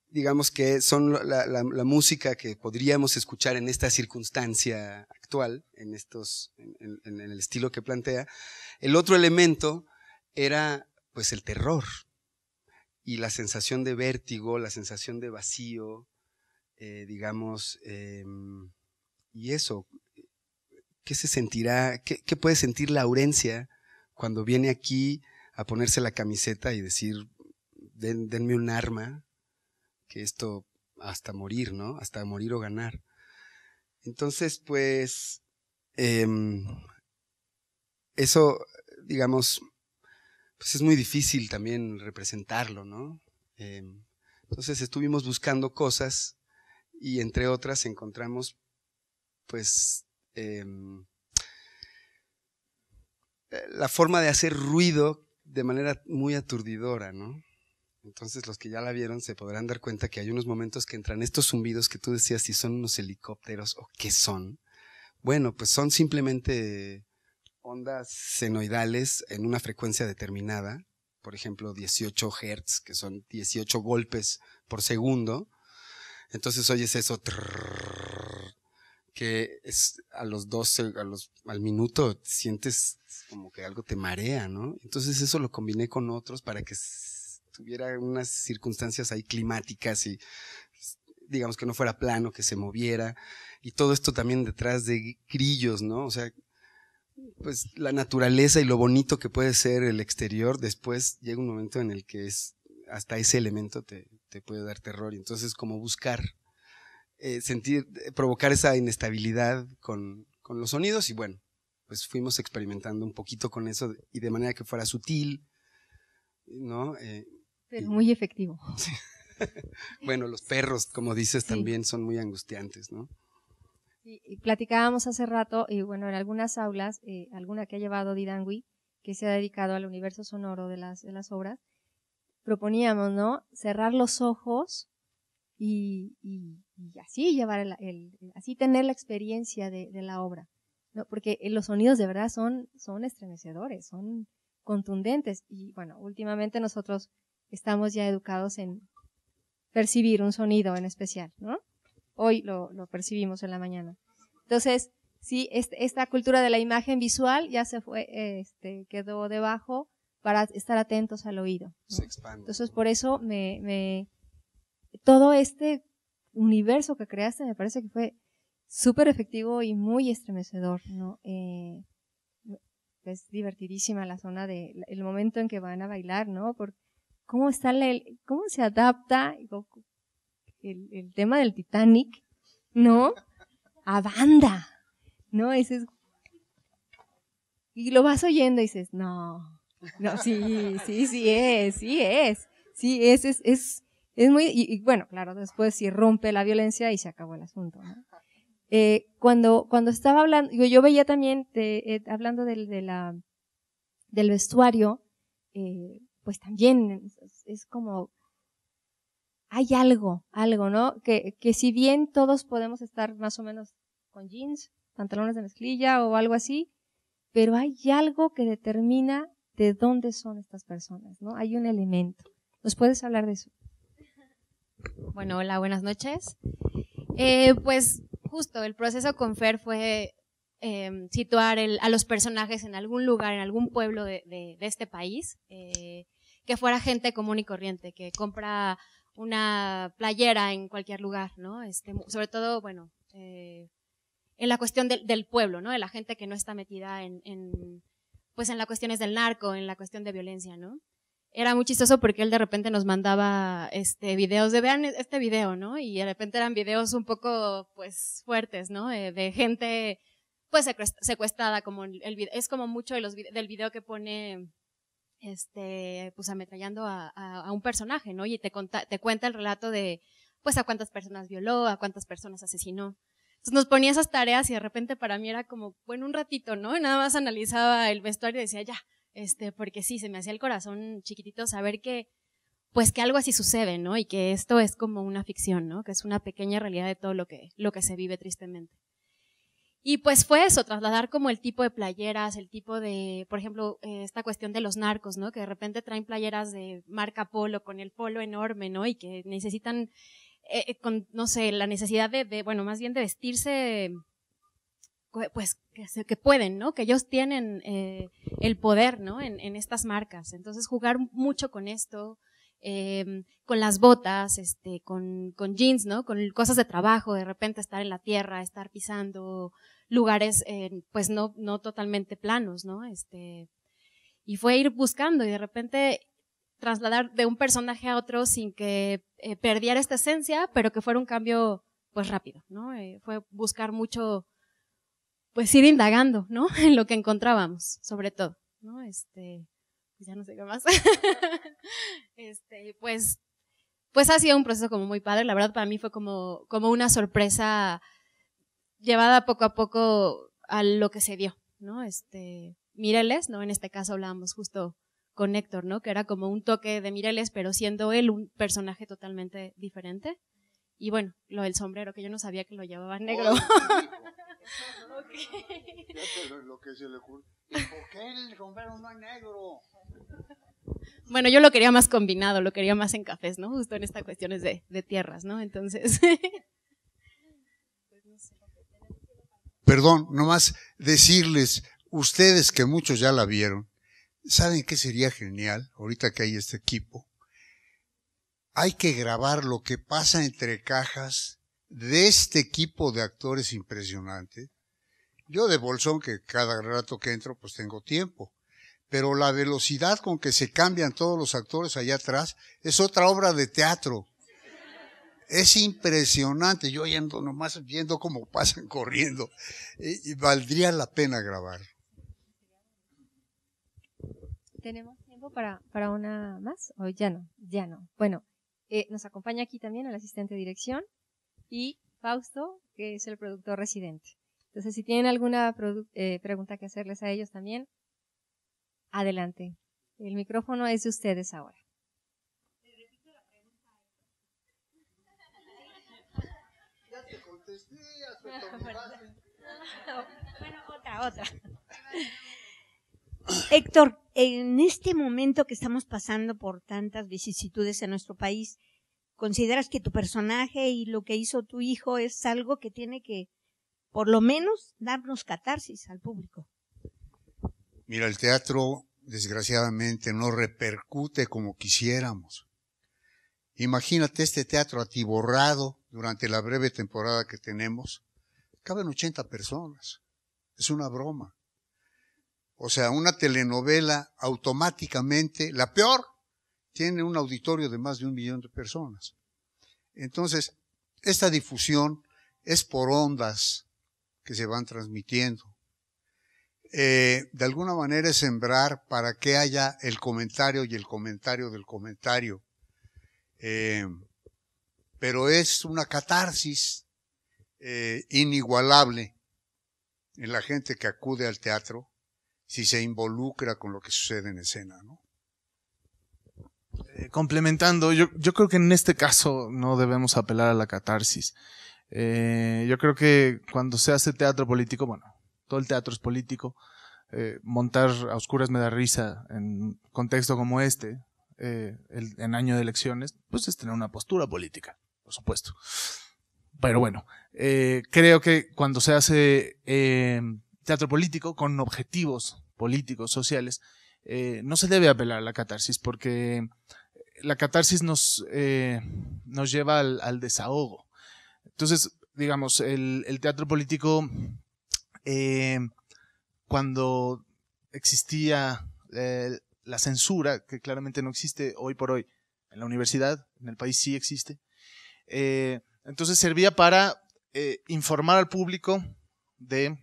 D: digamos que son la música que podríamos escuchar en esta circunstancia actual, en el estilo que plantea. El otro elemento era pues el terror y la sensación de vértigo, la sensación de vacío, digamos, y eso, ¿qué se sentirá? ¿Qué puede sentir Laurencia cuando viene aquí a ponerse la camiseta y decir, denme un arma, que esto hasta morir, ¿no? Hasta morir o ganar. Entonces, pues, eso, digamos, pues es muy difícil también representarlo, ¿no? Entonces estuvimos buscando cosas y entre otras encontramos, pues, la forma de hacer ruido de manera muy aturdidora, ¿no? Entonces los que ya la vieron se podrán dar cuenta que hay unos momentos que entran estos zumbidos que tú decías si son unos helicópteros o qué son. Bueno, pues son simplemente ondas senoidales en una frecuencia determinada, por ejemplo 18 Hz, que son 18 golpes por segundo. Entonces oyes eso, que es a los 12, al minuto sientes como que algo te marea, ¿no? Entonces eso lo combiné con otros para que tuviera unas circunstancias ahí climáticas y digamos que no fuera plano, que se moviera, y todo esto también detrás de grillos, ¿no? O sea, pues la naturaleza y lo bonito que puede ser el exterior, después llega un momento en el que hasta ese elemento te puede dar terror, y entonces como buscar provocar esa inestabilidad con los sonidos, y bueno, pues fuimos experimentando un poquito con eso, y de manera que fuera sutil, ¿no?
A: Pero muy efectivo.
D: Bueno, los perros, como dices, sí, también son muy angustiantes, ¿no?
A: Sí, y platicábamos hace rato, y bueno, en algunas aulas, alguna que ha llevado Didangui, que se ha dedicado al universo sonoro de las obras, proponíamos, ¿no? Cerrar los ojos y así llevar así tener la experiencia de la obra, ¿no? Porque los sonidos de verdad son estremecedores, son contundentes, y bueno, últimamente nosotros estamos ya educados en percibir un sonido en especial, ¿no? Hoy lo percibimos en la mañana. Entonces, sí, esta cultura de la imagen visual ya se fue, quedó debajo para estar atentos al oído, ¿no?
D: Se expande.
A: Entonces, por eso todo universo que creaste me parece que fue súper efectivo y muy estremecedor, ¿no? Es divertidísima la zona el momento en que van a bailar, ¿no? Por cómo cómo se adapta el tema del Titanic, ¿no? A banda, ¿no? Y lo vas oyendo y dices, no, sí es muy, y bueno, claro, después sí rompe la violencia y se acabó el asunto, ¿no? Cuando estaba hablando, yo veía también, hablando del vestuario, pues también es como, hay algo, ¿no? Que si bien todos podemos estar más o menos con jeans, pantalones de mezclilla o algo así, pero hay algo que determina de dónde son estas personas, ¿no? Hay un elemento. ¿Nos puedes hablar de eso?
E: Bueno, hola, buenas noches. Pues justo el proceso con Fer fue situar a los personajes en algún lugar, en algún pueblo de este país, que fuera gente común y corriente, que compra una playera en cualquier lugar, ¿no? Sobre todo, bueno, en la cuestión del pueblo, ¿no? De la gente que no está metida pues en las cuestiones del narco, en la cuestión de violencia, ¿no? Era muy chistoso porque él de repente nos mandaba videos de vean este video, ¿no? Y de repente eran videos un poco pues fuertes, ¿no? De gente pues secuestrada, como es como mucho del video que pone pues ametrallando a un personaje, ¿no? Y te cuenta el relato de pues a cuántas personas violó, a cuántas personas asesinó. Entonces nos ponía esas tareas y de repente para mí era como, bueno, un ratito, ¿no? Y nada más analizaba el vestuario y decía, ya, porque sí, se me hacía el corazón chiquitito saber que algo así sucede, ¿no? Y que esto es como una ficción, ¿no? Que es una pequeña realidad de todo lo que se vive tristemente. Y pues fue eso, trasladar como el tipo de playeras, el tipo de, por ejemplo, esta cuestión de los narcos, ¿no? Que de repente traen playeras de marca Polo, con el polo enorme, ¿no? Y que necesitan, con, no sé, la necesidad bueno, más bien de vestirse, pues, que pueden, ¿no? Que ellos tienen el poder, ¿no? En estas marcas. Entonces, jugar mucho con esto, con las botas, con jeans, ¿no? Con cosas de trabajo, de repente estar en la tierra, estar pisando lugares, pues no totalmente planos, ¿no? Y fue ir buscando y de repente trasladar de un personaje a otro sin que perdiera esta esencia, pero que fuera un cambio, pues rápido, ¿no? Fue buscar mucho, pues ir indagando, ¿no? En lo que encontrábamos, sobre todo, ¿no? Ya no sé qué más. Pues ha sido un proceso como muy padre. La verdad para mí fue como una sorpresa llevada poco a poco a lo que se dio, ¿no? Mireles, ¿no? En este caso hablábamos justo con Héctor, ¿no? Que era como un toque de Mireles, pero siendo él un personaje totalmente diferente. Y bueno, lo del sombrero, que yo no sabía que lo llevaba negro.
C: Okay. Lo que se le ocurre. ¿Por qué el sombrero no es negro?
E: Bueno, yo lo quería más combinado, lo quería más en cafés, ¿no? Justo en estas cuestiones de tierras, ¿no? Entonces.
C: Perdón, nomás decirles, ustedes que muchos ya la vieron, ¿saben qué sería genial ahorita que hay este equipo? Hay que grabar lo que pasa entre cajas de este equipo de actores impresionante. Yo de bolsón, que cada rato que entro pues tengo tiempo, pero la velocidad con que se cambian todos los actores allá atrás es otra obra de teatro. Es impresionante, yo ando nomás viendo cómo pasan corriendo y valdría la pena grabar.
A: ¿Tenemos tiempo para una más? ¿O ya no? Ya no. Bueno, nos acompaña aquí también el asistente de dirección y Fausto, que es el productor residente. Entonces, si tienen alguna pregunta que hacerles a ellos también, adelante. El micrófono es de ustedes ahora.
C: Ya te contesté,
F: Bueno, otra. Héctor, en este momento que estamos pasando por tantas vicisitudes en nuestro país, ¿consideras que tu personaje y lo que hizo tu hijo es algo que tiene que, por lo menos, darnos catarsis al público?
C: Mira, el teatro, desgraciadamente, no repercute como quisiéramos. Imagínate este teatro atiborrado durante la breve temporada que tenemos, caben 80 personas. Es una broma. O sea, una telenovela automáticamente, la peor, tiene un auditorio de más de 1 millón de personas. Entonces, esta difusión es por ondas que se van transmitiendo. De alguna manera es sembrar para que haya el comentario y el comentario del comentario. Pero es una catarsis inigualable en la gente que acude al teatro si se involucra con lo que sucede en escena, ¿no?
B: Complementando, yo creo que en este caso no debemos apelar a la catarsis. Yo creo que cuando se hace teatro político, bueno, todo el teatro es político, montar a oscuras me da risa en un contexto como este, en año de elecciones, pues es tener una postura política, por supuesto. Pero bueno, creo que cuando se hace teatro político con objetivos políticos, sociales, no se debe apelar a la catarsis, porque la catarsis nos lleva al desahogo. Entonces, digamos, el teatro político, cuando existía la censura, que claramente no existe hoy por hoy en la universidad, en el país sí existe, entonces servía para informar al público de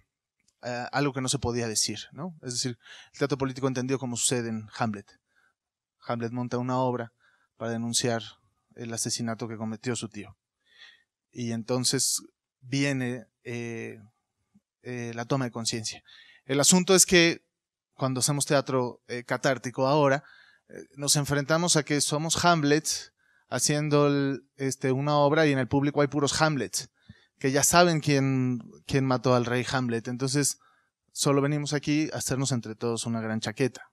B: algo que no se podía decir, ¿no? Es decir, el teatro político entendido como sucede en Hamlet. Hamlet monta una obra para denunciar el asesinato que cometió su tío. Y entonces viene la toma de conciencia. El asunto es que cuando hacemos teatro catártico ahora, nos enfrentamos a que somos Hamlets haciendo una obra y en el público hay puros Hamlets, que ya saben quién mató al rey Hamlet. Entonces, solo venimos aquí a hacernos entre todos una gran chaqueta.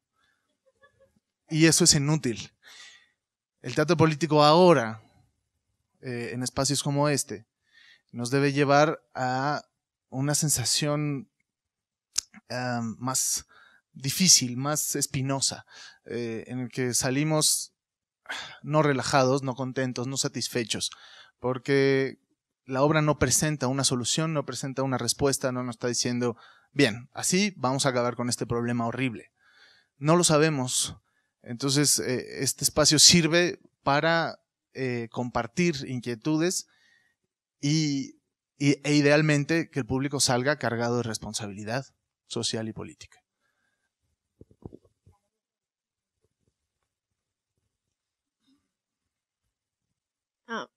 B: Y eso es inútil. El teatro político ahora, en espacios como este, nos debe llevar a una sensación más difícil, más espinosa, en el que salimos no relajados, no contentos, no satisfechos, porque la obra no presenta una solución, no presenta una respuesta, no nos está diciendo, bien, así vamos a acabar con este problema horrible. No lo sabemos. Entonces, este espacio sirve para compartir inquietudes e idealmente que el público salga cargado de responsabilidad social y política.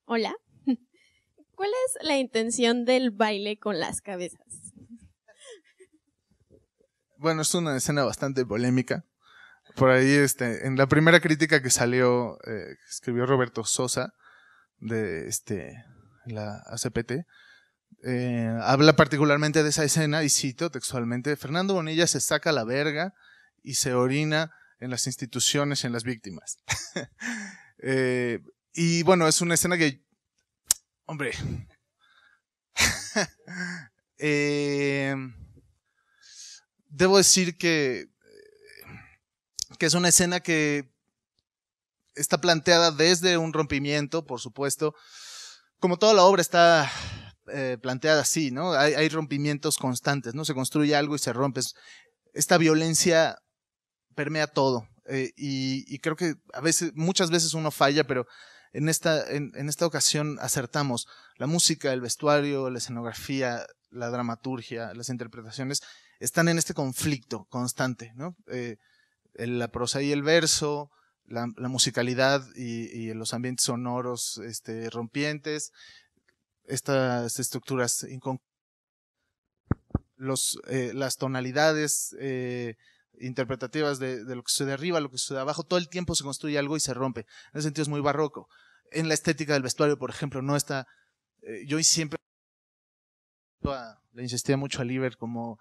G: Hola. ¿Cuál es la intención del baile con las cabezas?
B: Bueno, es una escena bastante polémica. Por ahí, en la primera crítica que salió, escribió Roberto Sosa, de la ACPT, habla particularmente de esa escena y cito textualmente: Fernando Bonilla se saca la verga y se orina en las instituciones y en las víctimas. Y bueno, es una escena que, hombre, debo decir que es una escena que está planteada desde un rompimiento, por supuesto. Como toda la obra está planteada así, ¿no? Hay rompimientos constantes, ¿no? Se construye algo y se rompe. Esta violencia permea todo. Y creo que muchas veces uno falla, pero en esta ocasión acertamos. La música, el vestuario, la escenografía, la dramaturgia, las interpretaciones están en este conflicto constante, ¿no? La prosa y el verso, la musicalidad y los ambientes sonoros rompientes, estas estructuras las tonalidades interpretativas de lo que sucede arriba, lo que sucede abajo, todo el tiempo se construye algo y se rompe. En ese sentido es muy barroco. En la estética del vestuario, por ejemplo, no está... yo siempre le insistía mucho a Liber como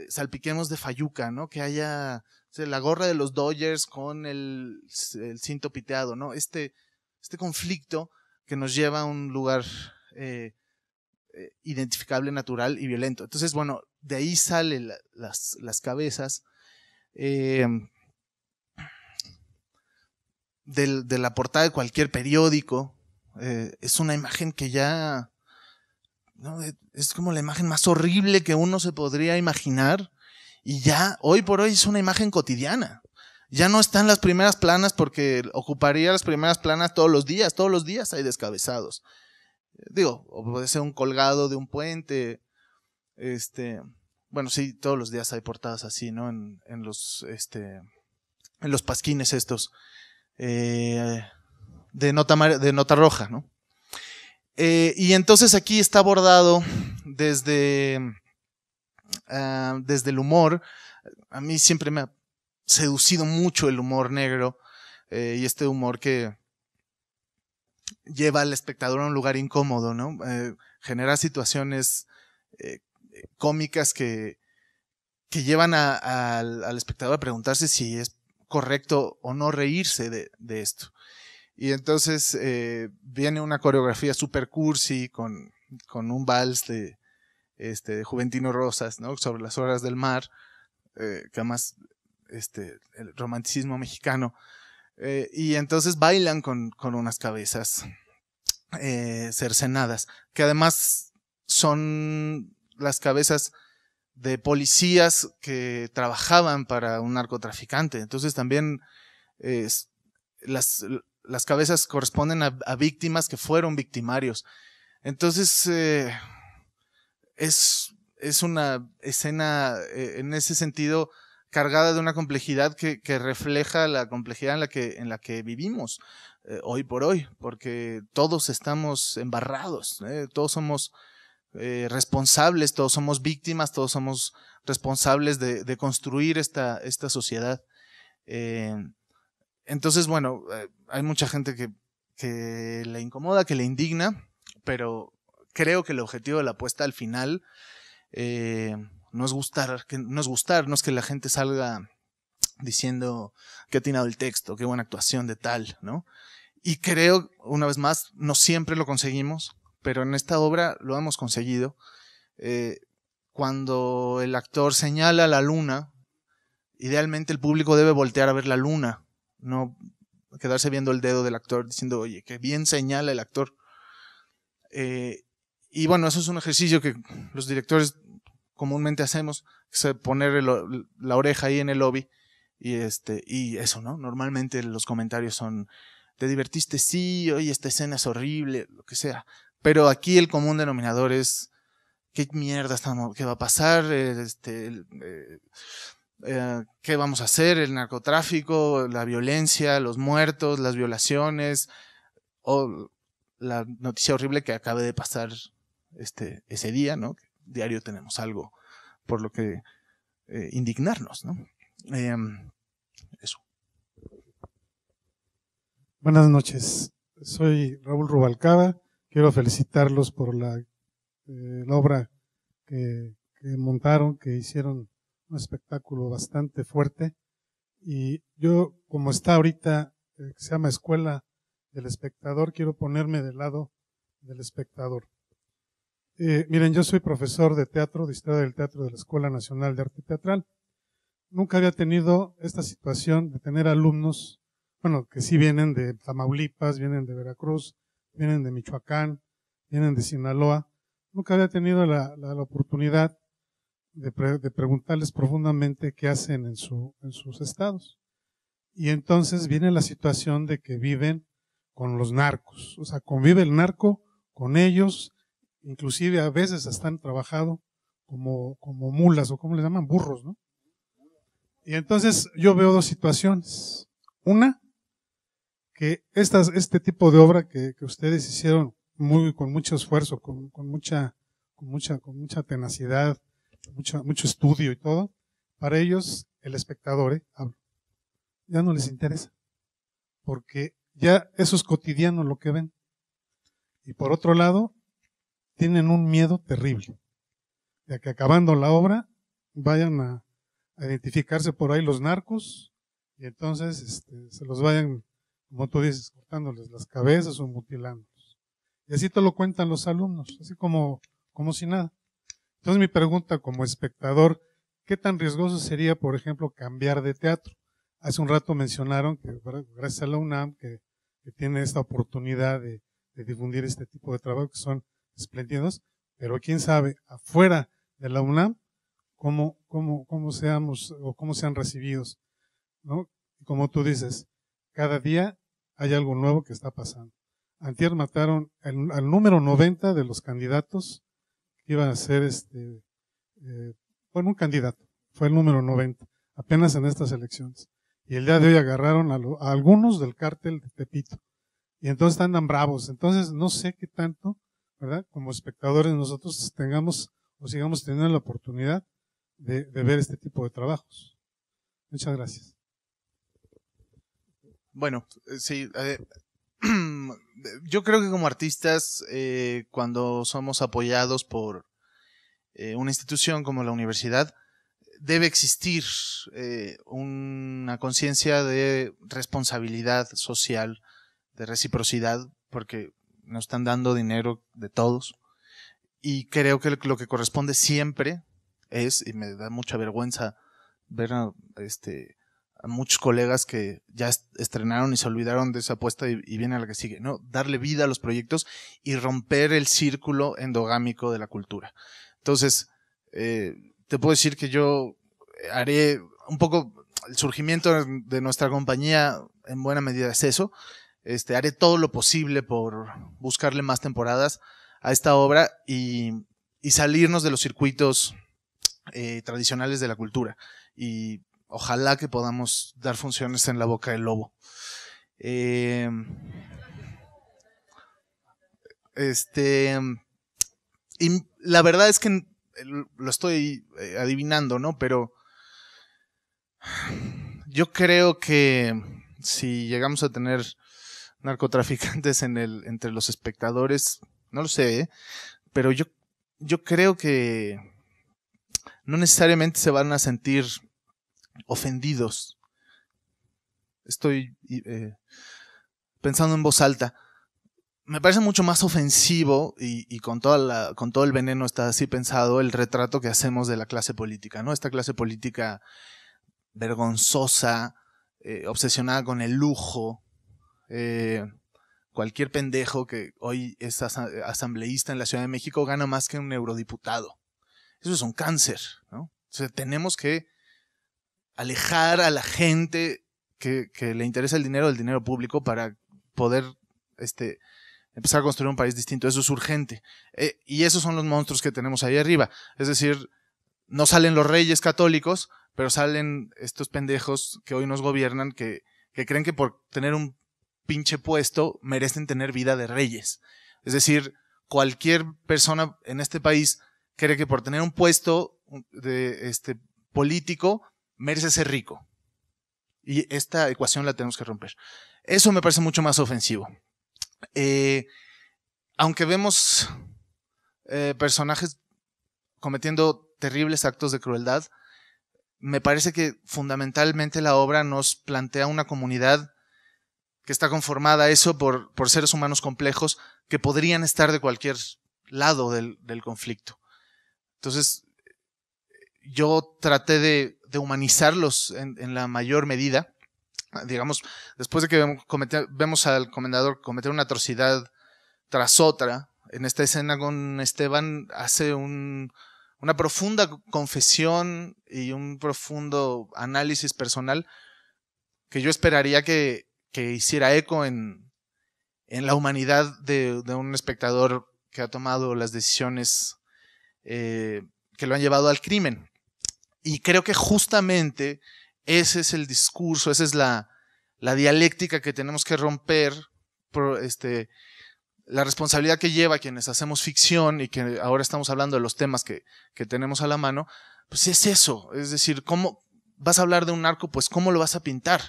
B: salpiquemos de fayuca, ¿no? Que haya la gorra de los Dodgers con el cinto piteado, ¿no? Este conflicto que nos lleva a un lugar identificable, natural y violento. Entonces, bueno, de ahí salen las cabezas. De la portada de cualquier periódico, es una imagen que ya ¿no? Es como la imagen más horrible que uno se podría imaginar, y ya hoy por hoy es una imagen cotidiana. Ya no están las primeras planas porque ocuparía las primeras planas todos los días hay descabezados. Digo, o puede ser un colgado de un puente, bueno, sí, todos los días hay portadas así, ¿no? En los pasquines estos, de nota roja, ¿no? Y entonces aquí está abordado desde el humor. A mí siempre me ha seducido mucho el humor negro, y este humor que lleva al espectador a un lugar incómodo, ¿no? Genera situaciones cómicas que llevan al espectador a preguntarse si es correcto o no reírse de esto. Y entonces viene una coreografía super cursi con un vals de Juventino Rosas, ¿no? Sobre las olas del mar, que además el romanticismo mexicano, y entonces bailan con unas cabezas cercenadas, que además son las cabezas de policías que trabajaban para un narcotraficante. Entonces también las cabezas corresponden a víctimas que fueron victimarios. Entonces es una escena en ese sentido cargada de una complejidad que refleja la complejidad en la que vivimos hoy por hoy, porque todos estamos embarrados, todos somos responsables, todos somos víctimas, todos somos responsables de construir esta sociedad. Entonces, bueno, hay mucha gente que le incomoda, que le indigna, pero creo que el objetivo de la apuesta al final no es gustar, no es que la gente salga diciendo que ha atinado el texto, qué buena actuación de tal, ¿no? Y creo, una vez más, no siempre lo conseguimos, pero en esta obra lo hemos conseguido. Cuando el actor señala la luna, idealmente el público debe voltear a ver la luna, no quedarse viendo el dedo del actor diciendo, oye, qué bien señala el actor. Y bueno, eso es un ejercicio que los directores comúnmente hacemos, es poner la oreja ahí en el lobby, y eso, ¿no? Normalmente los comentarios son, ¿te divertiste? Sí, oye, esta escena es horrible, lo que sea. Pero aquí el común denominador es, ¿qué mierda qué va a pasar? ¿Qué vamos a hacer? El narcotráfico, la violencia, los muertos, las violaciones, o la noticia horrible que acabe de pasar ese día, ¿no? Diario tenemos algo por lo que indignarnos, ¿no? Eso.
H: Buenas noches, soy Raúl Rubalcaba. Quiero felicitarlos por la obra que montaron, que hicieron un espectáculo bastante fuerte. Y yo, como está ahorita, que se llama Escuela del Espectador, quiero ponerme del lado del espectador. Miren, yo soy profesor de teatro, de historia del teatro de la Escuela Nacional de Arte Teatral. Nunca había tenido esta situación de tener alumnos, bueno, que sí vienen de Tamaulipas, vienen de Veracruz, vienen de Michoacán, vienen de Sinaloa. Nunca había tenido la oportunidad de preguntarles profundamente qué hacen en sus estados. Y entonces viene la situación de que viven con los narcos, o sea, convive el narco con ellos, inclusive a veces hasta han trabajado como mulas, o como les llaman, burros, ¿no? Y entonces yo veo dos situaciones. Una, que este tipo de obra que ustedes hicieron con mucho esfuerzo, con mucha tenacidad, mucho estudio y todo, para ellos, el espectador, ya no les interesa, porque ya eso es cotidiano lo que ven. Y por otro lado, tienen un miedo terrible de que acabando la obra vayan a identificarse por ahí los narcos y entonces se los vayan, como tú dices, cortándoles las cabezas o mutilándolos. Y así te lo cuentan los alumnos, así como si nada. Entonces mi pregunta como espectador, ¿qué tan riesgoso sería, por ejemplo, cambiar de teatro? Hace un rato mencionaron que gracias a la UNAM que tiene esta oportunidad de difundir este tipo de trabajo que son espléndidos, pero quién sabe, afuera de la UNAM, cómo seamos o cómo sean recibidos, ¿no? Como tú dices, cada día hay algo nuevo que está pasando. Antier mataron al número 90 de los candidatos que iban a ser un candidato, fue el número 90, apenas en estas elecciones. Y el día de hoy agarraron a algunos del cártel de Tepito. Y entonces andan bravos. Entonces no sé qué tanto, ¿verdad? Como espectadores nosotros tengamos o sigamos teniendo la oportunidad de ver este tipo de trabajos. Muchas gracias.
B: Bueno, sí, yo creo que como artistas, cuando somos apoyados por una institución como la universidad, debe existir una conciencia de responsabilidad social, de reciprocidad, porque nos están dando dinero de todos. Y creo que lo que corresponde siempre es, y me da mucha vergüenza ver a muchos colegas que ya estrenaron y se olvidaron de esa apuesta y viene a la que sigue, ¿no? Darle vida a los proyectos y romper el círculo endogámico de la cultura. Entonces, te puedo decir que yo haré un poco el surgimiento de nuestra compañía, en buena medida es eso. Haré todo lo posible por buscarle más temporadas a esta obra y salirnos de los circuitos tradicionales de la cultura. Y ojalá que podamos dar funciones en La Boca del Lobo. Y la verdad es que lo estoy adivinando, ¿no? Pero yo creo que si llegamos a tener narcotraficantes entre los espectadores, no lo sé, pero yo creo que no necesariamente se van a sentir ofendidos. Estoy pensando en voz alta. Me parece mucho más ofensivo y con todo el veneno está así pensado el retrato que hacemos de la clase política, ¿no? Esta clase política vergonzosa, obsesionada con el lujo. Cualquier pendejo que hoy es asambleísta en la Ciudad de México gana más que un eurodiputado. Eso es un cáncer, ¿no? O sea, tenemos que alejar a la gente que le interesa el dinero del dinero público para poder empezar a construir un país distinto. Eso es urgente. Y esos son los monstruos que tenemos ahí arriba. Es decir, no salen los reyes católicos, pero salen estos pendejos que hoy nos gobiernan que creen que por tener un pinche puesto merecen tener vida de reyes. Es decir, cualquier persona en este país cree que por tener un puesto de político merece ser rico. Y esta ecuación la tenemos que romper. Eso me parece mucho más ofensivo. Aunque vemos personajes cometiendo terribles actos de crueldad, me parece que fundamentalmente la obra nos plantea una comunidad que está conformada eso por seres humanos complejos que podrían estar de cualquier lado del conflicto. Entonces, yo traté de humanizarlos en la mayor medida. Digamos, después de que vemos al comendador cometer una atrocidad tras otra, en esta escena con Esteban hace una profunda confesión y un profundo análisis personal que yo esperaría que hiciera eco en la humanidad de un espectador que ha tomado las decisiones que lo han llevado al crimen. Y creo que justamente ese es el discurso, esa es la dialéctica que tenemos que romper, la responsabilidad que lleva quienes hacemos ficción y que ahora estamos hablando de los temas que tenemos a la mano, pues es eso, es decir, ¿cómo vas a hablar de un narco? Pues ¿cómo lo vas a pintar?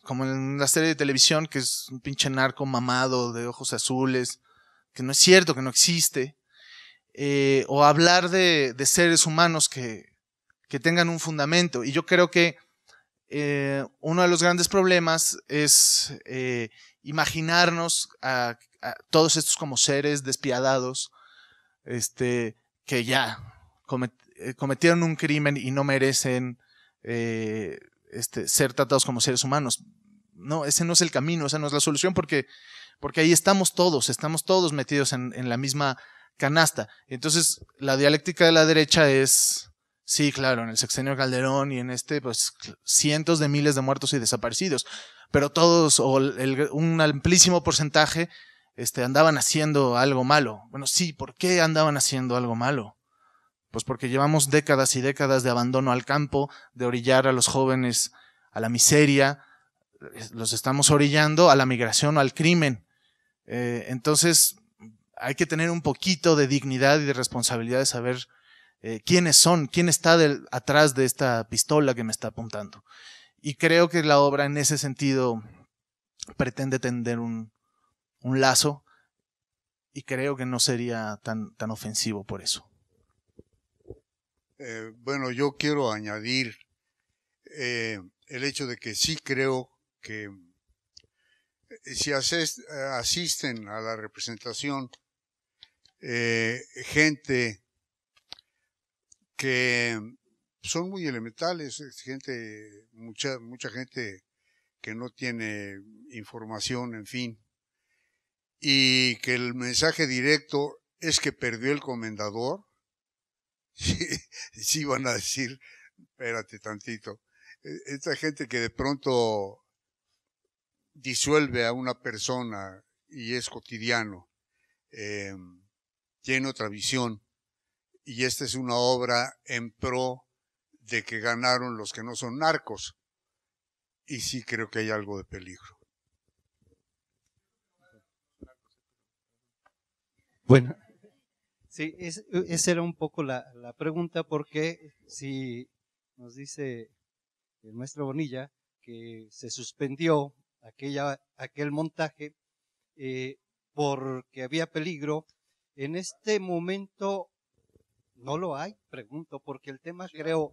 B: Como en la serie de televisión, que es un pinche narco mamado de ojos azules, que no es cierto, que no existe. O hablar de seres humanos que tengan un fundamento. Y yo creo que uno de los grandes problemas es imaginarnos a todos estos como seres despiadados, que ya cometieron un crimen y no merecen ser tratados como seres humanos. No, ese no es el camino, esa no es la solución, porque porque ahí estamos todos metidos en la misma canasta. Entonces, la dialéctica de la derecha es, sí, claro, en el sexenio Calderón y en pues cientos de miles de muertos y desaparecidos, pero todos, o un amplísimo porcentaje, andaban haciendo algo malo. Bueno, sí, ¿por qué andaban haciendo algo malo? Pues porque llevamos décadas y décadas de abandono al campo, de orillar a los jóvenes a la miseria, los estamos orillando a la migración o al crimen. Entonces, hay que tener un poquito de dignidad y de responsabilidad de saber quiénes son, quién está atrás de esta pistola que me está apuntando. Y creo que la obra en ese sentido pretende tender un lazo, y creo que no sería tan ofensivo por eso.
C: Bueno, yo quiero añadir el hecho de que sí creo que si asisten a la representación gente que son muy elementales, mucha gente que no tiene información, en fin, y que el mensaje directo es que perdió el comendador, sí van a decir, espérate tantito, esta gente que de pronto disuelve a una persona y es cotidiano, tiene otra visión, y esta es una obra en pro de que ganaron los que no son narcos, y sí creo que hay algo de peligro.
I: Bueno, sí, esa era un poco la pregunta, porque si nos dice el maestro Bonilla que se suspendió aquel montaje porque había peligro, en este momento no lo hay, pregunto, porque el tema creo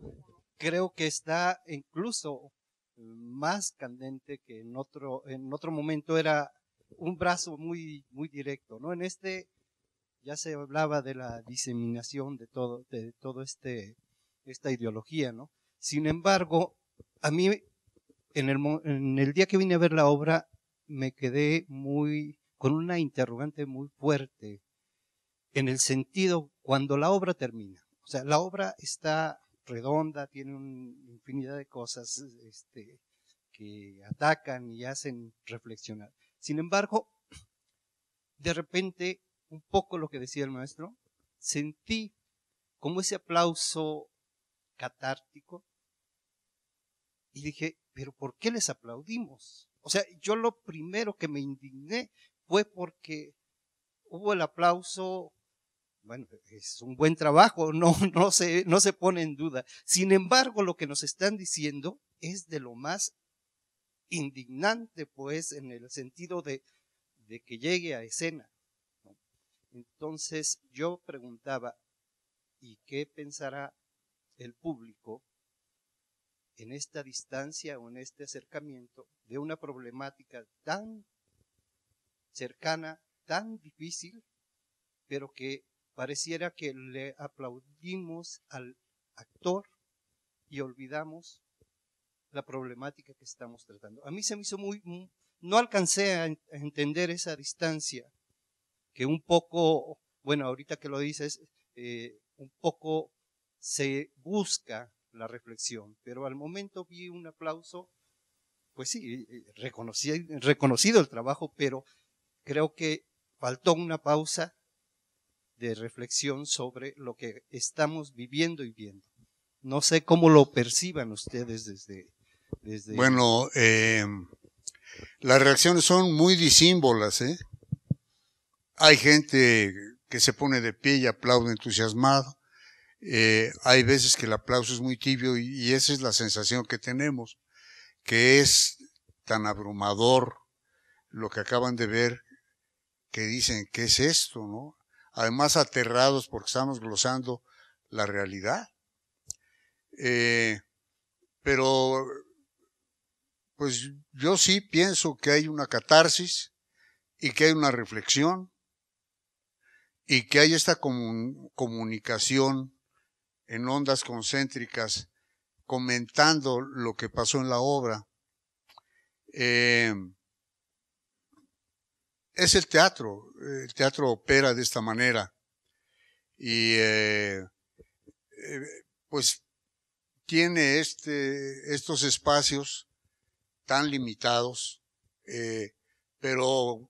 I: que está incluso más candente que en otro momento. Era un brazo muy directo, ¿no? En este ya se hablaba de la diseminación de todo esta ideología, ¿no? Sin embargo, a mí en el día que vine a ver la obra me quedé con una interrogante muy fuerte, en el sentido cuando la obra termina. O sea, la obra está redonda, tiene una infinidad de cosas que atacan y hacen reflexionar. Sin embargo, de repente, un poco lo que decía el maestro, sentí como ese aplauso catártico y dije, ¿pero por qué les aplaudimos? O sea, yo lo primero que me indigné fue porque hubo el aplauso. Bueno, es un buen trabajo, no se pone en duda. Sin embargo, lo que nos están diciendo es de lo más indignante, pues, en el sentido de que llegue a escena, ¿no? Entonces, yo preguntaba, ¿y qué pensará el público en esta distancia o en este acercamiento de una problemática tan cercana, tan difícil, pero que pareciera que le aplaudimos al actor y olvidamos la problemática que estamos tratando? A mí se me hizo no alcancé a entender esa distancia, que un poco, bueno, ahorita que lo dices, un poco se busca la reflexión, pero al momento vi un aplauso, pues sí, reconocido el trabajo, pero creo que faltó una pausa de reflexión sobre lo que estamos viviendo y viendo. No sé cómo lo perciban ustedes desde...
C: Bueno, las reacciones son muy disímbolas, ¿eh? Hay gente que se pone de pie y aplaude entusiasmado. Hay veces que el aplauso es muy tibio y esa es la sensación que tenemos, que es tan abrumador lo que acaban de ver, que dicen, ¿qué es esto, no? Además aterrados porque estamos glosando la realidad. Pero pues yo sí pienso que hay una catarsis y que hay una reflexión y que hay esta comunicación en ondas concéntricas comentando lo que pasó en la obra. es el teatro. El teatro opera de esta manera. Y pues tiene estos espacios tan limitados, pero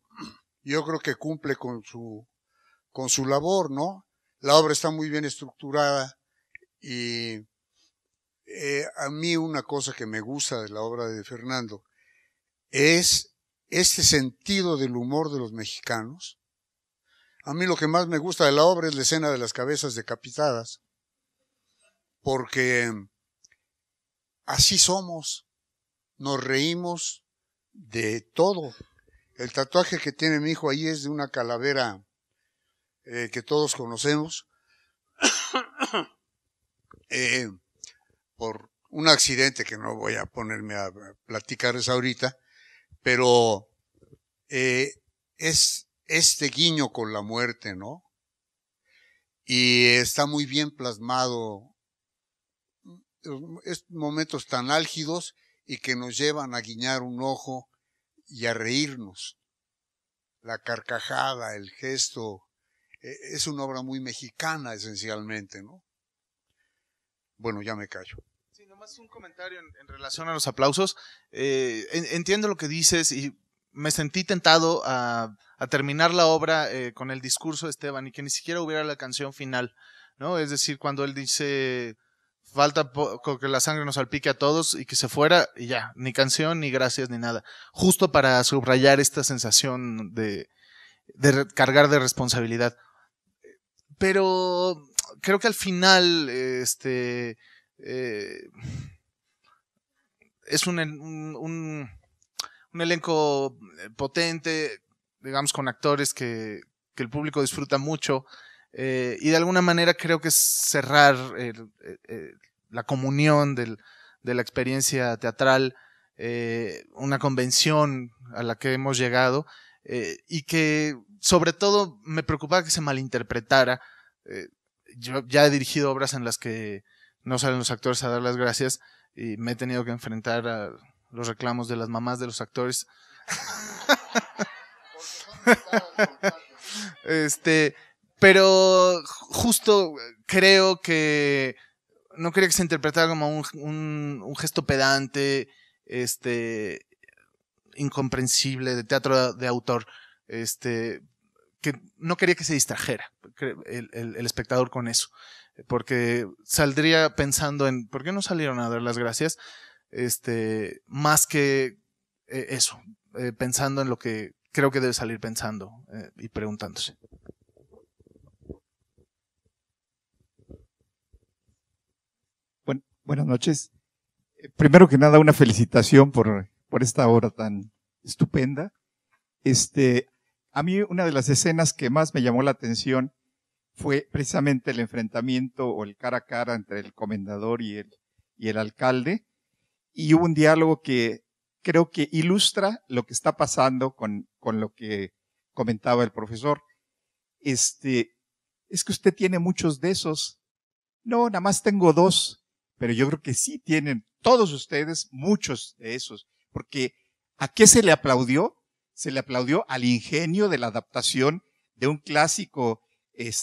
C: yo creo que cumple con su labor, ¿no? La obra está muy bien estructurada y a mí una cosa que me gusta de la obra de Fernando es este sentido del humor de los mexicanos. A mí lo que más me gusta de la obra es la escena de las cabezas decapitadas, porque así somos, nos reímos de todo. El tatuaje que tiene mi hijo ahí es de una calavera que todos conocemos, por un accidente que no voy a ponerme a platicarles ahorita, pero es este guiño con la muerte, ¿no? Y está muy bien plasmado, es momentos tan álgidos y que nos llevan a guiñar un ojo y a reírnos. La carcajada, el gesto, es una obra muy mexicana esencialmente, ¿no? Bueno, ya me callo.
B: Sí, nomás un comentario en relación a los aplausos. Entiendo lo que dices y me sentí tentado a terminar la obra con el discurso de Esteban y que ni siquiera hubiera la canción final, ¿no? Es decir, cuando él dice, falta poco que la sangre nos salpique a todos y que se fuera y ya, ni canción, ni gracias, ni nada. Justo para subrayar esta sensación de cargar de responsabilidad. Pero creo que al final es un elenco potente, digamos, con actores que el público disfruta mucho, y de alguna manera creo que es cerrar la comunión de la experiencia teatral, una convención a la que hemos llegado, y que sobre todo me preocupaba que se malinterpretara. Yo ya he dirigido obras en las que no salen los actores a dar las gracias y me he tenido que enfrentar a los reclamos de las mamás de los actores. Pero justo creo que no quería que se interpretara como un gesto pedante, incomprensible de teatro de autor, que no quería que se distrajera el espectador con eso, porque saldría pensando en ¿por qué no salieron a dar las gracias? Más que eso, pensando en lo que creo que debe salir pensando y preguntándose.
J: Buenas noches. Primero que nada, una felicitación por esta obra tan estupenda. A mí una de las escenas que más me llamó la atención fue precisamente el enfrentamiento o el cara a cara entre el comendador y el alcalde. Y hubo un diálogo que creo que ilustra lo que está pasando con lo que comentaba el profesor. Es que usted tiene muchos de esos. No, nada más tengo 2, pero yo creo que sí tienen todos ustedes muchos de esos. Porque ¿a qué se le aplaudió? Se le aplaudió al ingenio de la adaptación de un clásico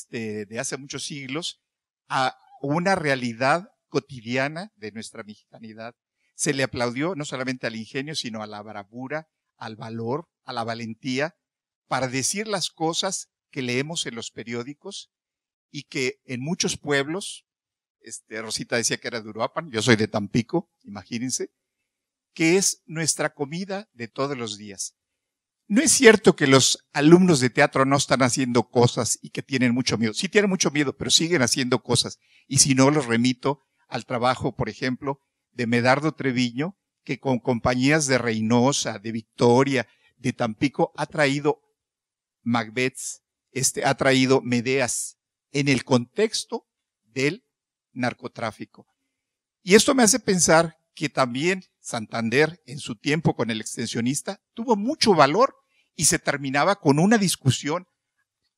J: de hace muchos siglos a una realidad cotidiana de nuestra mexicanidad. Se le aplaudió no solamente al ingenio, sino a la bravura, al valor, a la valentía, para decir las cosas que leemos en los periódicos y que en muchos pueblos, Rosita decía que era de Uruapan, yo soy de Tampico, imagínense, que es nuestra comida de todos los días. No es cierto que los alumnos de teatro no están haciendo cosas y que tienen mucho miedo. Sí tienen mucho miedo, pero siguen haciendo cosas. Y si no, los remito al trabajo, por ejemplo, de Medardo Treviño, que con compañías de Reynosa, de Victoria, de Tampico, ha traído Macbeths, ha traído Medeas, en el contexto del narcotráfico. Y esto me hace pensar que también Santander, en su tiempo con el extensionista, tuvo mucho valor y se terminaba con una discusión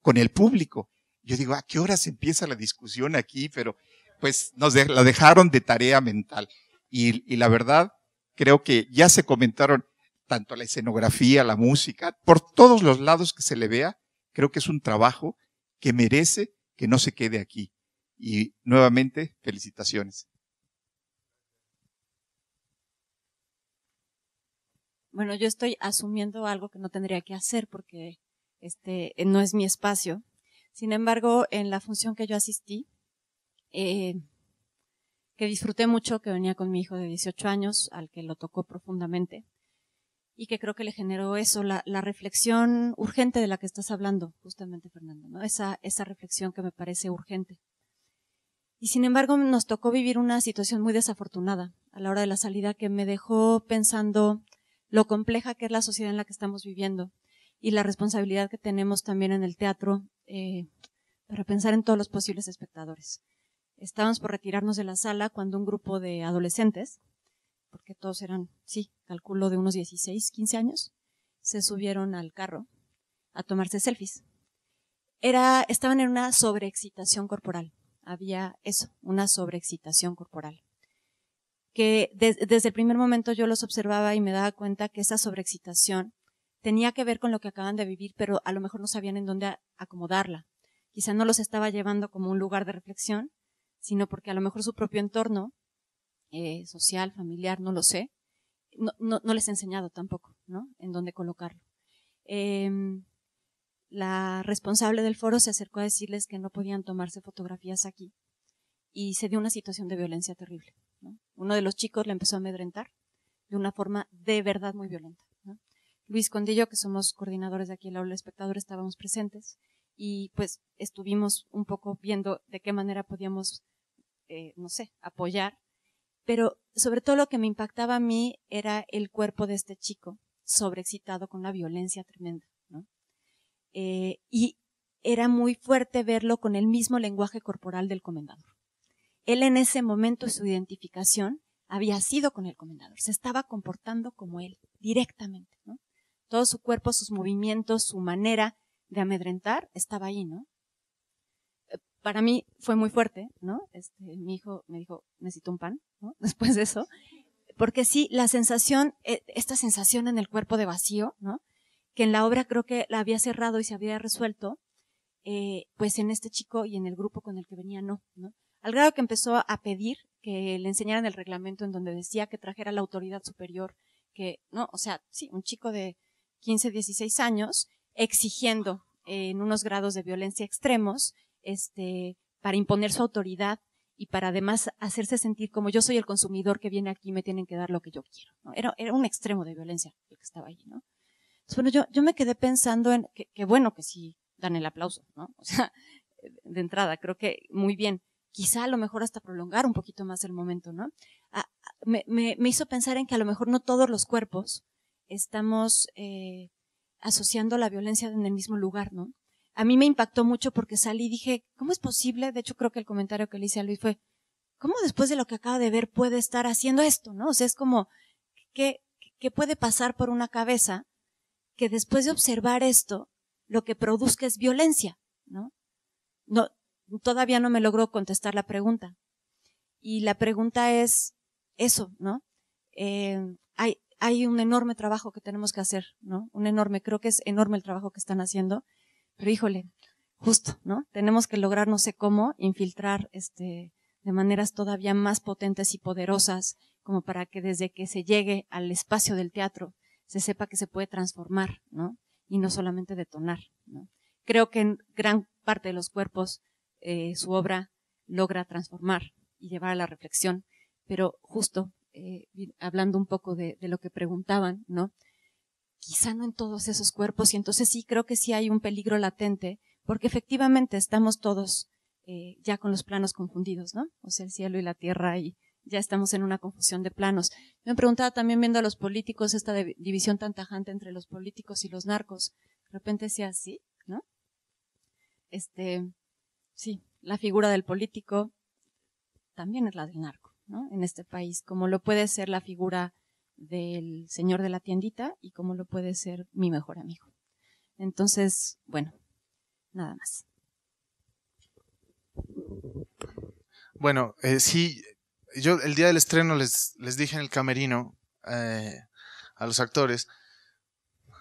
J: con el público. Yo digo, ¿a qué horas empieza la discusión aquí? Pero pues la dejaron de tarea mental. Y la verdad, creo que ya se comentaron tanto la escenografía, la música, por todos los lados que se le vea, creo que es un trabajo que merece que no se quede aquí. Y nuevamente, felicitaciones.
K: Bueno, yo estoy asumiendo algo que no tendría que hacer porque no es mi espacio. Sin embargo, en la función que yo asistí, que disfruté mucho, que venía con mi hijo de 18 años, al que lo tocó profundamente, y que creo que le generó eso, la reflexión urgente de la que estás hablando, justamente, Fernando, ¿no? Esa reflexión que me parece urgente. Y sin embargo, nos tocó vivir una situación muy desafortunada a la hora de la salida que me dejó pensando lo compleja que es la sociedad en la que estamos viviendo y la responsabilidad que tenemos también en el teatro para pensar en todos los posibles espectadores. Estábamos por retirarnos de la sala cuando un grupo de adolescentes, porque todos eran, sí, calculo de unos 16, 15 años, se subieron al carro a tomarse selfies. Estaban en una sobreexcitación corporal. Había eso, una sobreexcitación corporal. Que desde el primer momento yo los observaba y me daba cuenta que esa sobreexcitación tenía que ver con lo que acaban de vivir, pero a lo mejor no sabían en dónde acomodarla. Quizá no los estaba llevando como un lugar de reflexión, sino porque a lo mejor su propio entorno social, familiar, no lo sé, no les he enseñado tampoco, ¿no? En dónde colocarlo. La responsable del foro se acercó a decirles que no podían tomarse fotografías aquí y se dio una situación de violencia terrible, ¿no? Uno de los chicos le empezó a amedrentar de una forma de verdad muy violenta, ¿no? Luis Condillo, que somos coordinadores de aquí en la Aula del Espectador, estábamos presentes y pues estuvimos un poco viendo de qué manera podíamos, apoyar, pero sobre todo lo que me impactaba a mí era el cuerpo de este chico sobreexcitado con una violencia tremenda, ¿no? Y era muy fuerte verlo con el mismo lenguaje corporal del comendador. Él en ese momento, su identificación había sido con el comendador, se estaba comportando como él, directamente, ¿no? Todo su cuerpo, sus movimientos, su manera de amedrentar estaba ahí, ¿no? Para mí fue muy fuerte, ¿no? Mi hijo me dijo, necesito un pan, ¿no? Después de eso, porque sí, la sensación, esta sensación en el cuerpo de vacío, ¿no? Que en la obra creo que la había cerrado y se había resuelto, pues en este chico y en el grupo con el que venía no, ¿no? Al grado que empezó a pedir que le enseñaran el reglamento en donde decía que trajera la autoridad superior, que, no, o sea, sí, un chico de 15, 16 años, exigiendo en unos grados de violencia extremos, para imponer su autoridad y para además hacerse sentir como yo soy el consumidor que viene aquí y me tienen que dar lo que yo quiero, ¿no? Era un extremo de violencia el que estaba ahí, ¿no? Entonces, bueno, yo me quedé pensando en que bueno que sí dan el aplauso, ¿no? O sea, de entrada, creo que muy bien. Quizá a lo mejor hasta prolongar un poquito más el momento, ¿no? Me hizo pensar en que a lo mejor no todos los cuerpos estamos asociando la violencia en el mismo lugar, ¿no? A mí me impactó mucho porque salí y dije, ¿cómo es posible? De hecho, creo que el comentario que le hice a Luis fue, ¿cómo después de lo que acaba de ver puede estar haciendo esto, no? O sea, es como, ¿qué puede pasar por una cabeza que después de observar esto, lo que produzca es violencia, ¿no? No, todavía no me logró contestar la pregunta. Y la pregunta es eso, ¿no? Hay un enorme trabajo que tenemos que hacer, ¿no? Creo que es enorme el trabajo que están haciendo, pero híjole, justo, ¿no? Tenemos que lograr no sé cómo infiltrar de maneras todavía más potentes y poderosas, como para que desde que se llegue al espacio del teatro se sepa que se puede transformar, ¿no? Y no solamente detonar, ¿no? Creo que en gran parte de los cuerpos su obra logra transformar y llevar a la reflexión, pero justo hablando un poco de lo que preguntaban, ¿no? Quizá no en todos esos cuerpos, y entonces sí creo que sí hay un peligro latente, porque efectivamente estamos todos ya con los planos confundidos, ¿no? O sea, el cielo y la tierra, y ya estamos en una confusión de planos. Me preguntaba también viendo a los políticos, esta división tan tajante entre los políticos y los narcos, de repente decía, sí, ¿no? Sí, la figura del político también es la del narco, ¿no? En este país, como lo puede ser la figura del señor de la tiendita y como lo puede ser mi mejor amigo. Entonces, bueno, nada más.
B: Bueno, sí, yo el día del estreno les dije en el camerino, a los actores.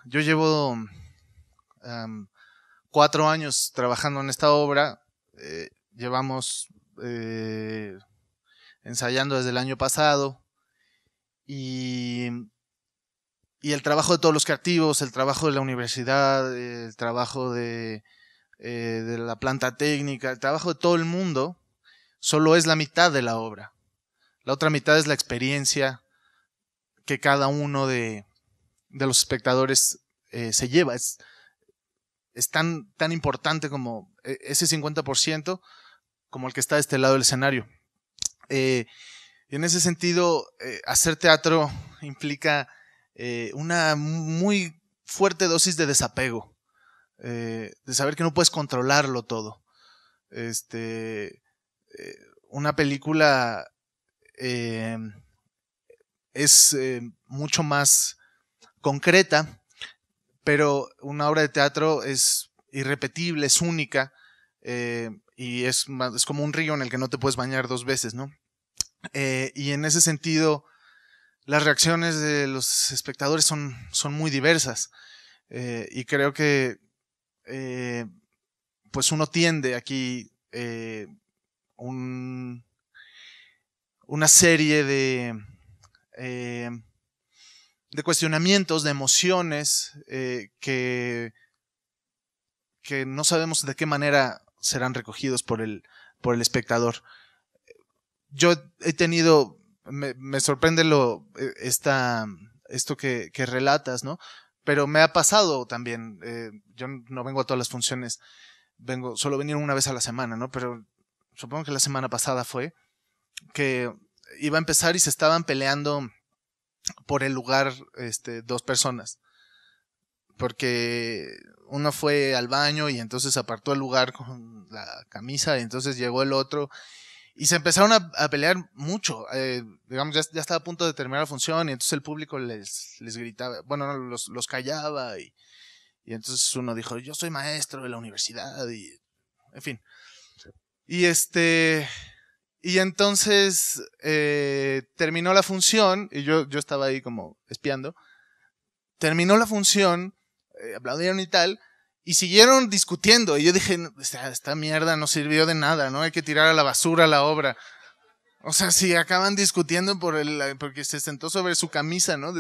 B: Yo llevo 4 años trabajando en esta obra. Llevamos ensayando desde el año pasado. Y el trabajo de todos los creativos, el trabajo de la universidad, el trabajo de la planta técnica, el trabajo de todo el mundo, solo es la mitad de la obra. La otra mitad es la experiencia que cada uno de los espectadores se lleva. Es tan importante como ese 50% como el que está de este lado del escenario. Y en ese sentido, hacer teatro implica una muy fuerte dosis de desapego, de saber que no puedes controlarlo todo. Una película es mucho más concreta, pero una obra de teatro es irrepetible, es única, y es como un río en el que no te puedes bañar 2 veces, ¿no? Y en ese sentido, las reacciones de los espectadores son muy diversas, y creo que pues uno tiende aquí una serie de cuestionamientos, de emociones que no sabemos de qué manera serán recogidos por el espectador. Yo he tenido, me sorprende esto que relatas, ¿no? Pero me ha pasado también, yo no vengo a todas las funciones, solo venir una vez a la semana, ¿no? Pero supongo que la semana pasada fue que iba a empezar y se estaban peleando por el lugar 2 personas, porque uno fue al baño y entonces apartó el lugar con la camisa y entonces llegó el otro y se empezaron a pelear mucho. Digamos, ya estaba a punto de terminar la función y entonces el público les gritaba, bueno, no, los callaba y entonces uno dijo, yo soy maestro de la universidad y en fin. Y entonces terminó la función y yo estaba ahí como espiando. Terminó la función, aplaudieron y tal, y siguieron discutiendo. Y yo dije, esta mierda no sirvió de nada, ¿no? Hay que tirar a la basura la obra. O sea, si acaban discutiendo porque se sentó sobre su camisa, ¿no?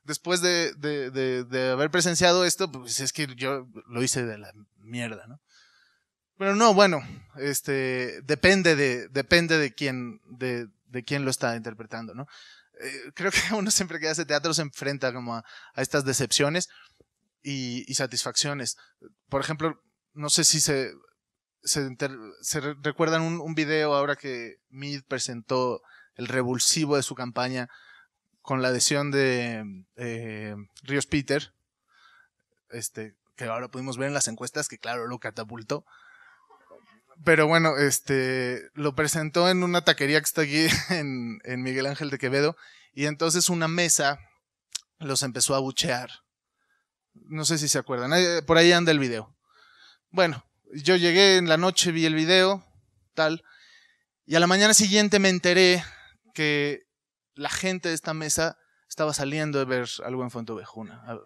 B: Después de haber presenciado esto, pues es que yo lo hice de la mierda, ¿no? Pero no, bueno, depende de quién lo está interpretando, ¿no? Creo que uno siempre que hace teatro se enfrenta como a estas decepciones y satisfacciones. Por ejemplo, no sé si se recuerdan un video ahora que Mead presentó el revulsivo de su campaña con la adhesión de Ríos Peter, que ahora pudimos ver en las encuestas que claro, lo catapultó. Pero bueno, lo presentó en una taquería que está aquí en Miguel Ángel de Quevedo y entonces una mesa los empezó a abuchear. No sé si se acuerdan, por ahí anda el video. Bueno, yo llegué en la noche, vi el video, tal, y a la mañana siguiente me enteré que la gente de esta mesa estaba saliendo de ver algo en Fontevejuna.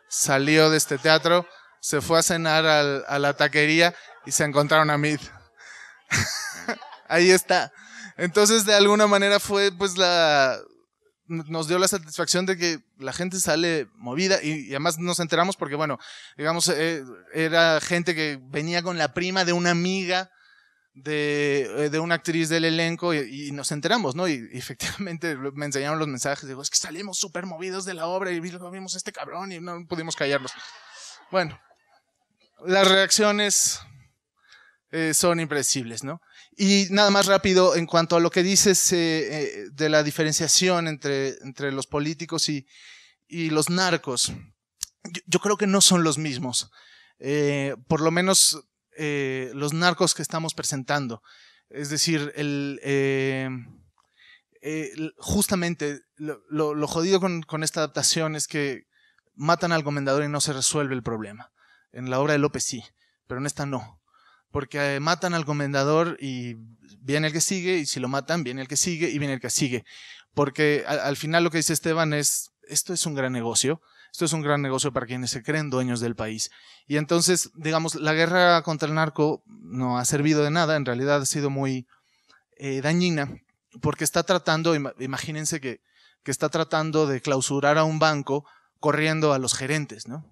B: Salió de este teatro, se fue a cenar a la taquería y se encontraron a Mead. Ahí está. Entonces, de alguna manera fue, pues, nos dio la satisfacción de que la gente sale movida y además nos enteramos porque, bueno, digamos, era gente que venía con la prima de una amiga de una actriz del elenco y nos enteramos, ¿no? Y efectivamente me enseñaron los mensajes, digo, es que salimos súper movidos de la obra y vimos a este cabrón y no pudimos callarnos. Bueno, las reacciones son impredecibles, ¿no? Y nada más rápido, en cuanto a lo que dices de la diferenciación entre los políticos y los narcos, yo creo que no son los mismos. Por lo menos los narcos que estamos presentando. Es decir, justamente lo jodido con esta adaptación es que matan al comendador y no se resuelve el problema. En la obra de López sí, pero en esta no. Porque matan al comendador y viene el que sigue, y si lo matan, viene el que sigue y viene el que sigue. Porque al final lo que dice Esteban es esto es un gran negocio. Esto es un gran negocio para quienes se creen dueños del país. Y entonces, digamos, la guerra contra el narco no ha servido de nada, en realidad ha sido muy dañina, porque está tratando, imagínense que está tratando de clausurar a un banco corriendo a los gerentes, ¿no?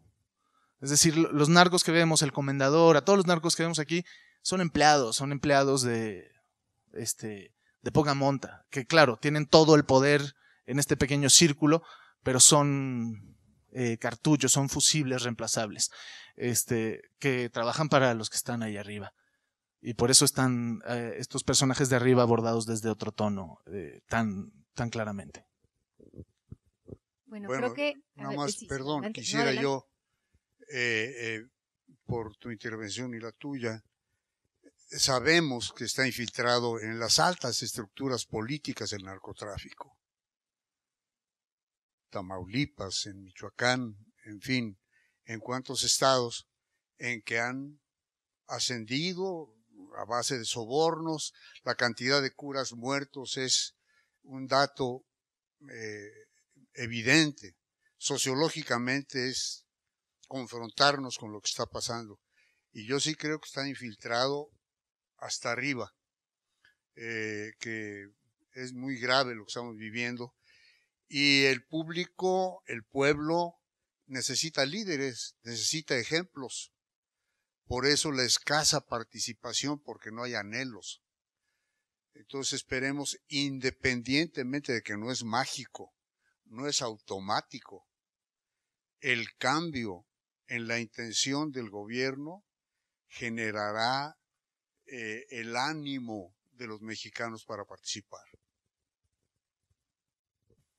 B: Es decir, los narcos que vemos, el comendador, a todos los narcos que vemos aquí, son empleados de poca monta, que claro, tienen todo el poder en este pequeño círculo, pero son cartuchos, son fusibles reemplazables, que trabajan para los que están ahí arriba. Y por eso están estos personajes de arriba abordados desde otro tono, tan claramente.
A: Bueno, creo que...
C: Nada más, perdón,
A: adelante,
C: quisiera
A: no,
C: yo, por tu intervención y la tuya, sabemos que está infiltrado en las altas estructuras políticas el narcotráfico. Tamaulipas, en Michoacán, en fin, en cuantos estados en que han ascendido a base de sobornos, la cantidad de curas muertos es un dato evidente. Sociológicamente es confrontarnos con lo que está pasando. Y yo sí creo que está infiltrado hasta arriba, que es muy grave lo que estamos viviendo. Y el público, el pueblo, necesita líderes, necesita ejemplos. Por eso la escasa participación, porque no hay anhelos. Entonces esperemos, independientemente de que no es mágico, no es automático, el cambio en la intención del gobierno generará el ánimo de los mexicanos para participar.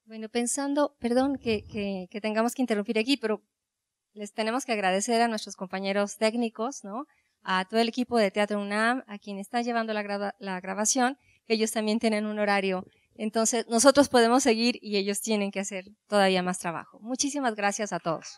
A: Bueno, pensando, perdón que tengamos que interrumpir aquí, pero les tenemos que agradecer a nuestros compañeros técnicos, ¿no? A todo el equipo de Teatro UNAM, a quien está llevando la grabación, que ellos también tienen un horario. Entonces, nosotros podemos seguir y ellos tienen que hacer todavía más trabajo. Muchísimas gracias a todos.